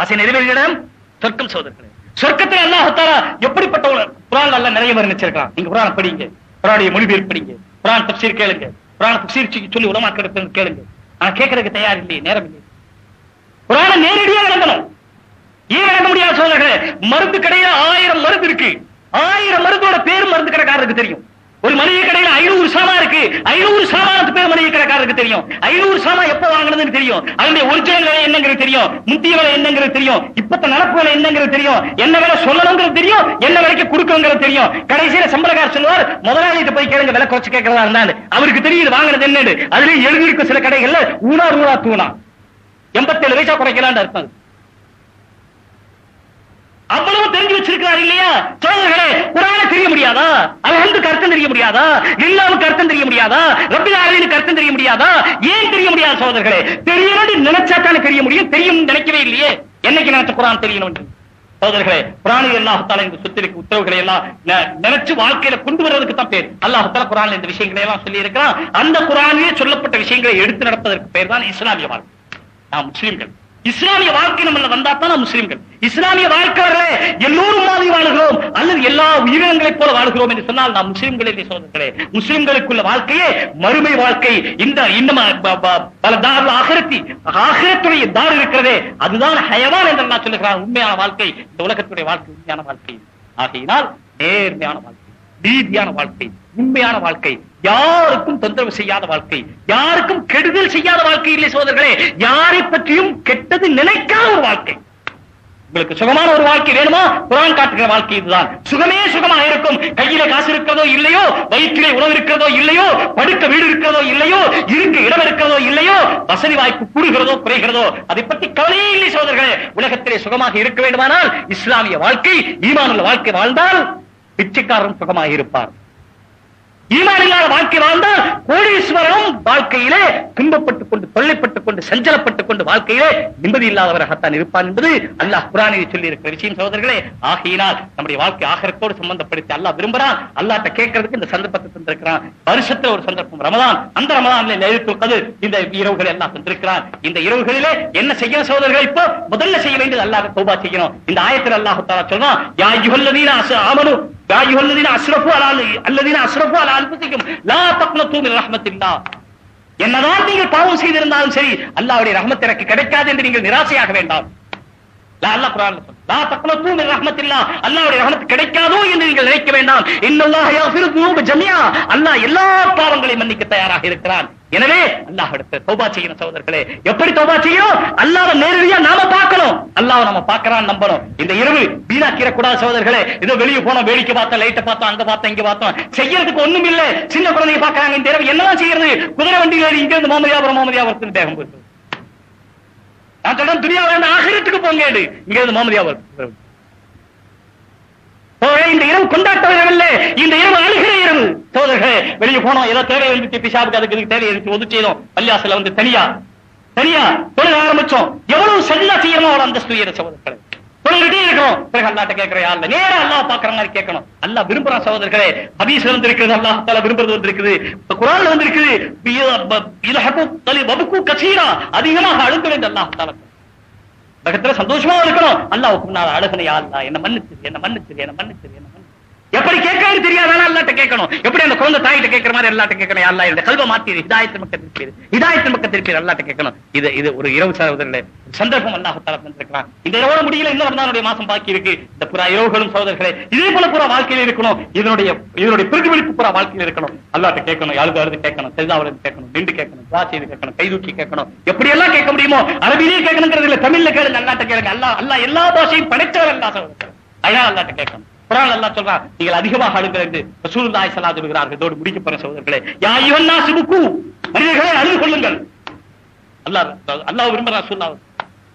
ஆசை நிறைவேற்ற இடம் சொர்க்கம் சகோதரர்களே. சொர்க்கத்தில் அல்லாஹ் தஆலா எப்படிப்பட்ட குர்ஆன் அல்லாஹ் நிறைய வர்ணிச்சிருக்கான். நீங்க குர்ஆன் படிங்க, குர்ஆனுடைய மொழிபெயர்ப்பு படிங்க, குர்ஆன் தஃப்சீர் கேளுங்க, குர்ஆன் தஃப்சீர் சொல்லி உலமாக்கள் கேளுங்க. ஆனா கேட்கறதுக்கு தயார் இல்லையே, நேரம் இல்லை. குர்ஆனை நேரடியாக விளங்கணும். ஏன் விளங்க முடியாது சகோதரர்களே? மருந்து கடையில 1000 மருந்து இருக்கு. 1000 மருந்தோட பேர் மருந்து கடைக்காரருக்கு தெரியும். ஒரு மளிகை கடையில 500 சாமா இருக்கு. 500 சாமானுக்கு பேர் மளிகை கடைக்காரருக்கு தெரியும். 500 சாமா எப்ப வாங்கினதுன்னு தெரியும். அதனுடைய ஒரிஜினல் விலை என்னங்கிறது தெரியும், முந்திய விலை என்னங்கிறது தெரியும், இப்பத்த நடப்பு விலை என்னங்கிறது தெரியும், என்ன விலை சொல்லணுங்கிறது தெரியும், என்ன விலைக்கு கொடுக்கணுங்கிறது தெரியும். கடைசியில சம்பளக்காரர் சொல்லுவார், முதலாளிகிட்ட போய் கேளுங்க விலை குறைச்சு கேட்கறதா இருந்தாரு. அவருக்கு தெரியுது வாங்கினது என்னன்னு. அதுல எழுதியிருக்கும் சில கடைகள்ல ஊனா தூணா 87 பைசா குறைக்கலான்னு அர்த்தம். அவ்வளவு தெரிஞ்சு வச்சிருக்கிறார் இல்லையா சோதர்களே? குர்ஆனை தெரிய முடியாதா? அல்ஹம்துக்கு அர்த்தம் தெரிய முடியாதா? லில்லாஹ்வுக்கு அர்த்தம் தெரிய முடியாதா? ரப்பில் ஆலமீனுக்கு அர்த்தம் தெரிய முடியாதா? ஏன் தெரிய முடியாது சோதர்களே? தெரியணும்னு நினைச்சா தானே தெரிய முடியும். தெரியும் நினைக்கவே இல்லையே. என்னைக்கு நினைச்ச குர்ஆன் தெரியணும் சோதர்களே? குர்ஆனில் அல்லாஹ் தஆலா இந்த சுத்திரிக்கு உத்தரவுகளை எல்லாம் நினைச்சு வாழ்க்கையில கொண்டு வர்றதுக்கு தான் பேர். அல்லாஹ் தஆலா குர்ஆனில் இந்த விஷயங்களை எல்லாம் சொல்லி இருக்கிறான். அந்த குர்ஆனிலே சொல்லப்பட்ட விஷயங்களை எடுத்து நடப்பதற்கு பேர் தான் இஸ்லாமிய வாழ்க்கை. நாம் முஸ்லிம்கள் இஸ்லாமிய வாழ்க்கை நம்மள வந்தா தான் நாம் முஸ்லிம்கள். இஸ்லாமிய வாழ்க்கையிலே எல்லோரும் மாதிரி வாழ்கிறோம் அல்லது எல்லா உயிரினங்களைப் போல வாழ்கிறோம் என்று சொன்னால் நாம் முஸ்லிம்களே சகோதரர்களே. முஸ்லிம்களுக்குள்ள வாழ்க்கையே மறுமை வாழ்க்கை. இந்த இன்னும் பல தார் ஆகிரத்துடைய தார் இருக்கிறதே, அதுதான் ஹயவான் என்று நான் சொல்லுகிறான். உண்மையான வாழ்க்கை இந்த உலகத்துடைய வாழ்க்கை உண்மையான வாழ்க்கை. ஆகையினால் நேர்மையான வாழ்க்கை, நீதியான வாழ்க்கை, உண்மையான வாழ்க்கை, யாருக்கும் தொந்தரவு செய்யாத வாழ்க்கை, யாருக்கும் கெடுதல் செய்யாத வாழ்க்கை இல்லை சோதர்களே. யாரை பற்றியும் கெட்டது நினைக்காத ஒரு வாழ்க்கை. உங்களுக்கு சுகமான ஒரு வாழ்க்கை வேணுமா? குர்ஆன் காட்டுகிற வாழ்க்கை இதுதான். சுகமே சுகமாக இருக்கும். கையில காசு இருக்கிறதோ இல்லையோ, வயிற்றிலே உணவு இருக்கிறதோ இல்லையோ, படுக்க வீடு இருக்கிறதோ இல்லையோ, இருக்க இடம் இருக்கிறதோ இல்லையோ, வசதி வாய்ப்பு கூடுகிறதோ குறைகிறதோ, அதை பற்றி கவலையே இல்லை சோதர்களே. உலகத்திலே சுகமாக இருக்க வேண்டுமானால் இஸ்லாமிய வாழ்க்கை, ஈமானுள்ள வாழ்க்கை வாழ்ந்தால் பிச்சைக்காரன் சுகமாக இருப்பார். ஈமான் இல்லாத வாழ்க்கை வாழ்ந்தால் கோடீஸ்வரனும் வாழ்க்கையிலே துன்பப்பட்டுக் கொண்டு, தொல்லைப்பட்டுக் கொண்டு, சஞ்சலப்பட்டுக் கொண்டு வாழ்க்கையிலே நிம்மதி இல்லாதவராகத்தான் இருப்பான் என்பது அல்லாஹ் குர்ஆனிலே சொல்லி இருக்கிற விஷயம் சகோதரர்களே. ஆகையினால் நம்முடைய வாழ்க்கை ஆகிரத்தோடு சம்பந்தப்படுத்தி அல்லாஹ் விரும்புகிறான். அல்லாஹ்ட்ட கேட்கறதுக்கு இந்த சந்தர்ப்பத்தை தந்திருக்கிறான். வருஷத்துல ஒரு சந்தர்ப்பம் ரமலான். அந்த ரமலான்ல லைலத்துல் கத்ர் இந்த இரவுகளை எல்லாம் தந்திருக்கிறான். இந்த இரவுகளிலே என்ன செய்யணும் சகோதரர்களே? இப்போ முதல்ல செய்ய வேண்டியது அல்லாஹ்வை தௌபா செய்யணும். இந்த ஆயத்தில் அல்லாஹ் தஆலா சொல்றான், யா அய்யுஹல்லதீன ஆமனு யா அய்யுஹல்லதீன அஸ்ரஃபு அலா அன்ஃபுஸிகும் லா தக்னது மின் ரஹ்மத்தில்லாஹ். என்னதான் நீங்கள் பாவம் செய்திருந்தாலும் சரி, அல்லாஹ்வுடைய ரஹ்மத் எனக்கு கிடைக்காது என்று நீங்கள் நிராசையாக வேண்டாம். அல்லாஹ் குர்ஆன்ல சொல்றான், லா தக்னது மின் ரஹ்மத்தில்லாஹ், அல்லாஹ்வுடைய ரஹ்மத் கிடைக்காதோ என்று நீங்கள் நினைக்க வேண்டாம். இன்னல்லாஹ் யக்ஃபிரு துனூப ஜமீஆ, அல்லாஹ் எல்லா பாவங்களையும் மன்னிக்க தயாராக இருக்கிறான். எனவே அல்லாஹ்விடத்தில் தௌபா செய்யணும் சகோதரர்களே. எப்படி தௌபா செய்யணும்? அல்லாஹ்வை நேரடியா நாம பார்க்கணும், அல்லாஹ்வை நம்ம பார்க்கறான் நம்பணும். இந்த இரவு வீணாக்கிற கூடாது சகோதரர்களே. இதோ வெளியே போனோம், வேடிக்கை பார்த்தோம், லைட்டை பார்த்தோம், அங்க பார்த்தோம், இங்க பார்த்தோம், செய்யறதுக்கு ஒண்ணும் இல்ல. சின்ன குழந்தைங்க பார்க்கறாங்க, இந்த இரவு என்னதான் செய்யறது? குதிரை வண்டியில இங்க இருந்து மாமதியாபுரத்துக்கு வேகம் போயிருக்கு. நான் சொல்றேன், துனியாவிலிருந்து ஆகிரத்துக்கு போங்க, இங்க இருந்து மாமதியாபுரம். இந்த இரவு கொண்டாட்ட இரவில்லை, இந்த இரவு அழுகிற இரவு சகோதரர்களே. வெளியே போனோம், ஏதோ தேவை இருந்துச்சு, பிசாபுக்கு அதுக்கு தேவை இருந்துச்சு, ஒது செய்தோம். பள்ளியாசல வந்து தனியா தொழில் ஆரம்பிச்சோம். எவ்வளவு சரியா செய்யணும் அவ்வளவு அந்த சுய சகோதரர்களே. தொழில்கிட்டே இருக்கிறோம், பிறகு அல்லாட்ட கேட்கிற யாருல நேரம் அல்லாஹ் பாக்குற மாதிரி கேட்கணும். அல்லாஹ் விரும்புறான் சகோதரர்களே. ஹதீஸ்ல வந்து இருக்குது, அல்லாஹ் தஆலா விரும்புறது வந்து இருக்குது, குர்ஆன்ல வந்து இருக்குது. இலஹபு தலிபு கசீரா, அதிகமாக அழுக வேண்டும் அல்லாஹ் தஆலா. பக்கத்துல சந்தோஷமா இருக்கணும். அல்லாஹ்வுக்கு முன்னால அழுகணும், யா அல்லாஹ் என்ன மன்னிச்சிரு, என்ன மன்னிச்சிரு, என்ன மன்னிச்சிரு, என்ன மன்னிச்சிரு. எப்படி கேட்கறது தெரியாதால அல்லாஹ்ட்ட கேட்கணும். எப்படி அந்த குழந்தை தாயிட்ட கேட்கிற மாதிரி அல்லாஹ்ட்ட கேட்கணும். யா அல்லாஹ் என்னுடைய கல்வை மாத்திரு, ஹிதாயத்தின் பக்கம் திருப்பிடு, ஹிதாயத்தின் பக்கம் திருப்பிடு, அல்லாஹ்ட்ட கேட்கணும். இது ஒரு இரவு சகோதரர்களே சந்தர்ப்பம் அல்லாஹ் தஆலா தந்திருக்கிறான். இந்த இரவோட முடியல, இன்னும் ரமதானுடைய மாசம் பாக்கி இருக்கு. இந்த புறா இரவுகளும் சகோதரர்களே இதே போல புறா வாழ்க்கையில் இருக்கணும். இதனுடைய பிரதிபலிப்பு புறா வாழ்க்கையில் இருக்கணும். அல்லாஹ்ட்ட கேட்கணும், அழுது கேட்கணும், செல்தாவுல கேட்கணும், நின்று கேட்கணும், துஆ செய்து கேட்கணும், கைதூக்கி கேட்கணும். எப்படி எல்லாம் கேட்க முடியுமோ அரபியிலே கேட்கணுங்கிறது இல்ல, தமிழ்ல கேளுங்க, அல்லாஹ்ட்ட கேளுங்க. அல்லாஹ் எல்லா பாஷையும் படைச்சவர் அல்லாஹ் சகோதரர்களே. அதனால அல்லாஹ்ட்ட கேட்கணும். குர்ஆன் அல்லாஹ் சொல்றான், நீங்கள் அதிகமாக அழுங்கள் என்று ரசூலுல்லாஹி ஸல்லல்லாஹு அலைஹி வஸல்லம் இதோடு முடிக்க போற சகோதரர்களே. யா அய்யுஹன்னாஸ் புக்கு, மனிதர்களே அழுது கொள்ளுங்கள். அல்லாஹ் விரும்புறான். ரசூலுல்லாஹ்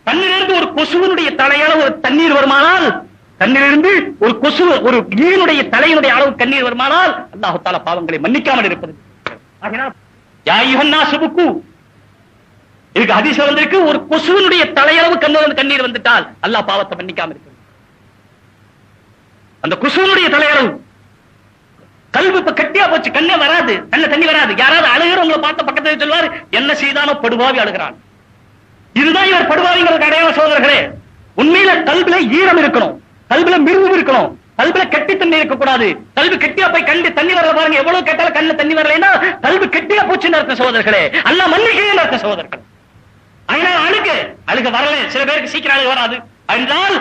கண்ணிலிருந்து ஒரு கொசுவினுடைய தலையளவு ஒரு தண்ணீர் வருமானால், கண்ணிலிருந்து ஒரு கொசு ஒரு ஈனுடைய தலையினுடைய அளவு கண்ணீர் வருமானால் அல்லாஹ் தஆலா பாவங்களை மன்னிக்காமல் இருப்பது. யா அய்யுஹன்னாஸ் புக்கு, இதுக்கு ஹதீஸ்ல வந்திருக்கு, ஒரு கொசுவினுடைய தலையளவு கண்ணீர் வந்துட்டால் அல்லாஹ் பாவத்தை மன்னிக்காமல் இருக்கிறது. அந்த குசுனுடைய தலையளவு கல்வி இப்ப கட்டியா போச்சு, கண்ணே வராது, கண்ண தண்ணி வராது. யாராவது அழுகிறவங்களை பார்த்த பக்கத்துல சொல்வார், என்ன செய்தானோ படுபாவி அழுகிறான். இதுதான் இவர் படுபாவிங்கிறது அடையாள சகோதரர்களே. உண்மையில கல்வில ஈரம் இருக்கணும், கல்வில மிருவு இருக்கணும், கல்வில கட்டி தண்ணி இருக்கக்கூடாது. கல்வி கட்டியா போய் கண்டு தண்ணி வரல பாருங்க, எவ்வளவு கேட்டாலும் கண்ணு தண்ணி வரலைன்னா கல்வி கட்டியா போச்சுன்னு அர்த்தம் சகோதரர்களே. அல்லாஹ் மன்னிக்கிறேன்னு அர்த்தம் சகோதரர்களே. அதனால அழுக வரல, சில பேருக்கு சீக்கிரம் அழுக வராது. என்றால்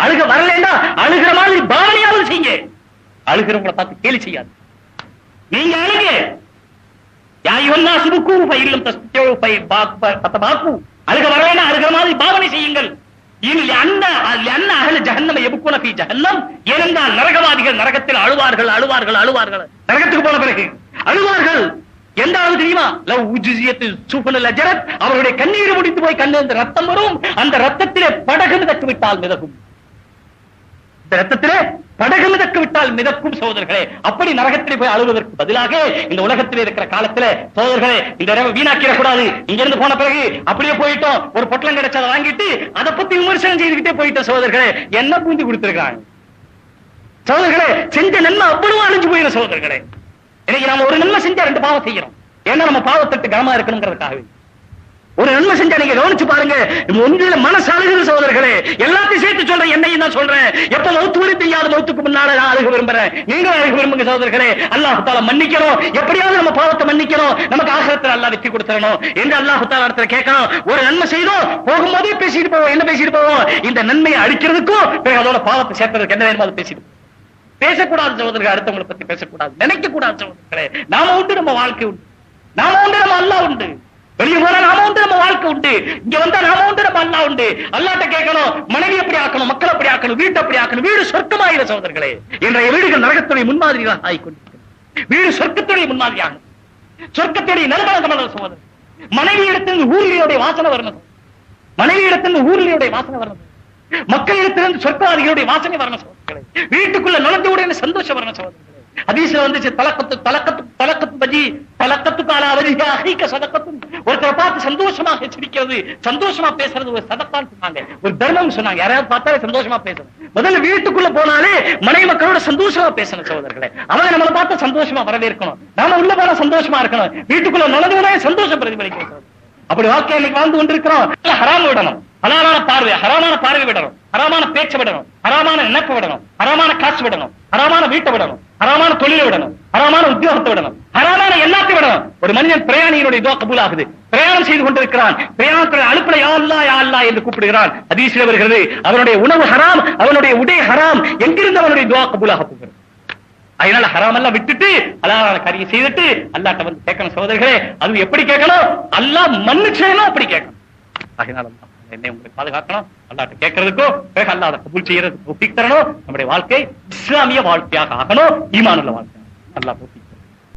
அழுக வரலன்னா அழுகிற மாதிரி பாவனையாவது செய்ய, அழுகிறவங்களை பார்த்து கேலி செய்யாது. நீங்க அழுக அழுக வரலன்னா அழுகிற மாதிரி பாவனை செய்யுங்கள். ஏனென்றால் நரகவாதிகள் நரகத்தில் அழுவார்கள், அழுவார்கள், அழுவார்கள். நரகத்துக்கு போன பிறகு அழுவார்கள். எந்த அளவு தெரியுமா? அவருடைய கண்ணீர் முடித்து போய் கண்ணில் ரத்தம் வரும். அந்த ரத்தத்திலே படகு மிதக்கு விட்டால் மிதக்கும், இந்த ரத்தத்திலே படகு மிதக்கு விட்டால் மிதக்கும் சகோதரர்களே. அப்படி நரகத்திலே போய் அழுவதற்கு பதிலாக இந்த உலகத்திலே இருக்கிற காலத்திலே சகோதரர்களே இந்த இரவு வீணாக்கிட கூடாது. இங்க இருந்து போன பிறகு அப்படியே போயிட்டோம், ஒரு பொட்டலம் கிடைச்சதை வாங்கிட்டு அதை பத்தி விமர்சனம் செய்துகிட்டே போயிட்டோம் சகோதரர்களே. என்ன பூந்து கொடுத்திருக்காங்க சகோதரர்களே. செஞ்ச நன்மை அவ்வளவு அழிஞ்சு போயிடும் சகோதரர்களே. இன்னைக்கு நாம ஒரு நன்மை செஞ்சா ரெண்டு பாவம் செய்யறோம். ஏன்னா நம்ம பாவத்திற்கு கனமா இருக்கணுங்கிறதுக்காகவே ஒரு நன்மை செஞ்சா நீங்க கவனிச்சு பாருங்க, ஒன்றில மனசு அழுகுது சகோதரர்களே. எல்லாத்தையும் சேர்த்து சொல்றேன், என்னையும் தான் சொல்றேன். எப்ப மௌத்து வரை தெரியாத மௌத்துக்கு முன்னால நான் அழுக விரும்புறேன், நீங்களும் அழுக விரும்புங்க சகோதரர்களே. அல்லாஹ் தஆலா மன்னிக்கணும், எப்படியாவது நம்ம பாவத்தை மன்னிக்கணும், நமக்கு ஆகிரத்தில் அல்லாஹ் வெற்றி கொடுத்துறணும் என்று அல்லாஹ் தஆலா இடத்துல கேட்கணும். ஒரு நன்மை செய்தோம், போகும்போதே பேசிட்டு போவோம். என்ன பேசிட்டு போவோம்? இந்த நன்மையை அடிக்கிறதுக்கும் பிறகு அதோட பாவத்தை சேர்த்ததுக்கு என்ன வேணுமோ அதை பேசிட்டு பேசக்கூடாது சகோதரர்கள். அடுத்தவங்களை பத்தி பேசக்கூடாது, நினைக்க கூடாது சகோதரர்களே. நாம உண்டு, நம்ம வாழ்க்கை உண்டு, நாம உண்டு, நம்ம அல்லாஹ் உண்டு. வெளியே போனா நாம உண்டு, நம்ம வாழ்க்கை உண்டு. இங்க வந்தா நாம உண்டு, நம்ம அல்லாஹ் உண்டு. அல்லாஹ்ட்ட கேட்கணும், மனைவி எப்படி ஆக்கணும், மக்கள் எப்படி ஆக்கணும், வீட்டை எப்படி ஆக்கணும். வீடு சொர்க்கமாகிற சகோதரர்களே. இன்றைய வீடுகள் நரகத்துடைய முன்மாதிரியாக ஆகிக்கொண்டிருக்கிறது. வீடு சொர்க்கத்துடைய முன்மாதிரியாக, சொர்க்கத்துடைய நல்வழக்கம் சகோதரர். மனைவி இடத்திலிருந்து ஊரிலுடைய வாசனை வரணும், மனைவி இடத்திலிருந்து ஊரிலுடைய வாசனை வரணும், மக்களிடத்திலிருந்து சொர்க்கவாதிகளுடைய வாசனை வரணும் சகோதரர்களே. வீட்டுக்குள்ள நுழைஞ்ச உடனே சந்தோஷம் வரணும் சகோதரர்களே. ஹதீஸ்ல வந்துச்சு, ஒருத்தரை பார்த்து சந்தோஷமாக சிரிக்கிறது, சந்தோஷமா பேசுறது ஒரு சதக்கான்னு சொன்னாங்க, ஒரு தர்மம் சொன்னாங்க. யாராவது பார்த்தாலே சந்தோஷமா பேசணும். முதல்ல வீட்டுக்குள்ள போனாலே மனைவி மக்களோட சந்தோஷமா பேசணும் சகோதரர்களே. அவங்க நம்மளை பார்த்து சந்தோஷமா வரவேற்கணும், நாம உள்ள போனா சந்தோஷமா இருக்கணும். வீட்டுக்குள்ள நுழைஞ்சவனே சந்தோஷம் பிரதிபலிக்கணும். அப்படி வாழ்க்கை இன்னைக்கு வாழ்ந்து கொண்டிருக்கிறோம். ஹராம் விடணும், ஹலாலான பார்வை, ஹராமான பார்வை விடணும், ஹராமான பேச்சை விடணும், ஹராமான நினைப்பு விடணும், ஹராமான காசு விடணும், ஹராமான வீட்டை விடணும், ஹராமான தொழிலை விடணும், ஹராமான உத்தியோகத்தை விடணும், ஹராமான எல்லாத்தையும் விடணும். ஒரு மனிதன் பிரயாணியினுடைய துஆ கபூல் ஆகுது. பிரயாணம் செய்து கொண்டிருக்கிறான். பிரயாணத்தில் அலுப்புல யா அல்லாஹ் யா அல்லாஹ் என்று கூப்பிடுகிறான். ஹதீஸில் வருகிறது, அவனுடைய உணவு ஹராம், அவனுடைய உடை ஹராம். எங்கிருந்து அவனுடைய துஆ கபூலாக போகிறது? அதனால ஹராம் எல்லாம் விட்டுட்டு ஹலாலான காரியம் செய்துட்டு அல்லாஹ்ட்ட வந்து கேட்கணும். சகோதரர்களே, அது எப்படி கேட்கணும்? அல்லாஹ் மன்னிச்சேனா அப்படி கேட்கணும். அதனால என்னை உங்களுக்கு பாதுகாக்கணும். அல்லாஹ்ட்ட கேட்கறதுக்கோ பிறகு அல்லாஹ் அதை கபூல் செய்யறதுக்கு தரணும். நம்முடைய வாழ்க்கை இஸ்லாமிய வாழ்க்கையாக ஆகணும், ஈமான் உள்ள வாழ்க்கை. அல்லாஹ்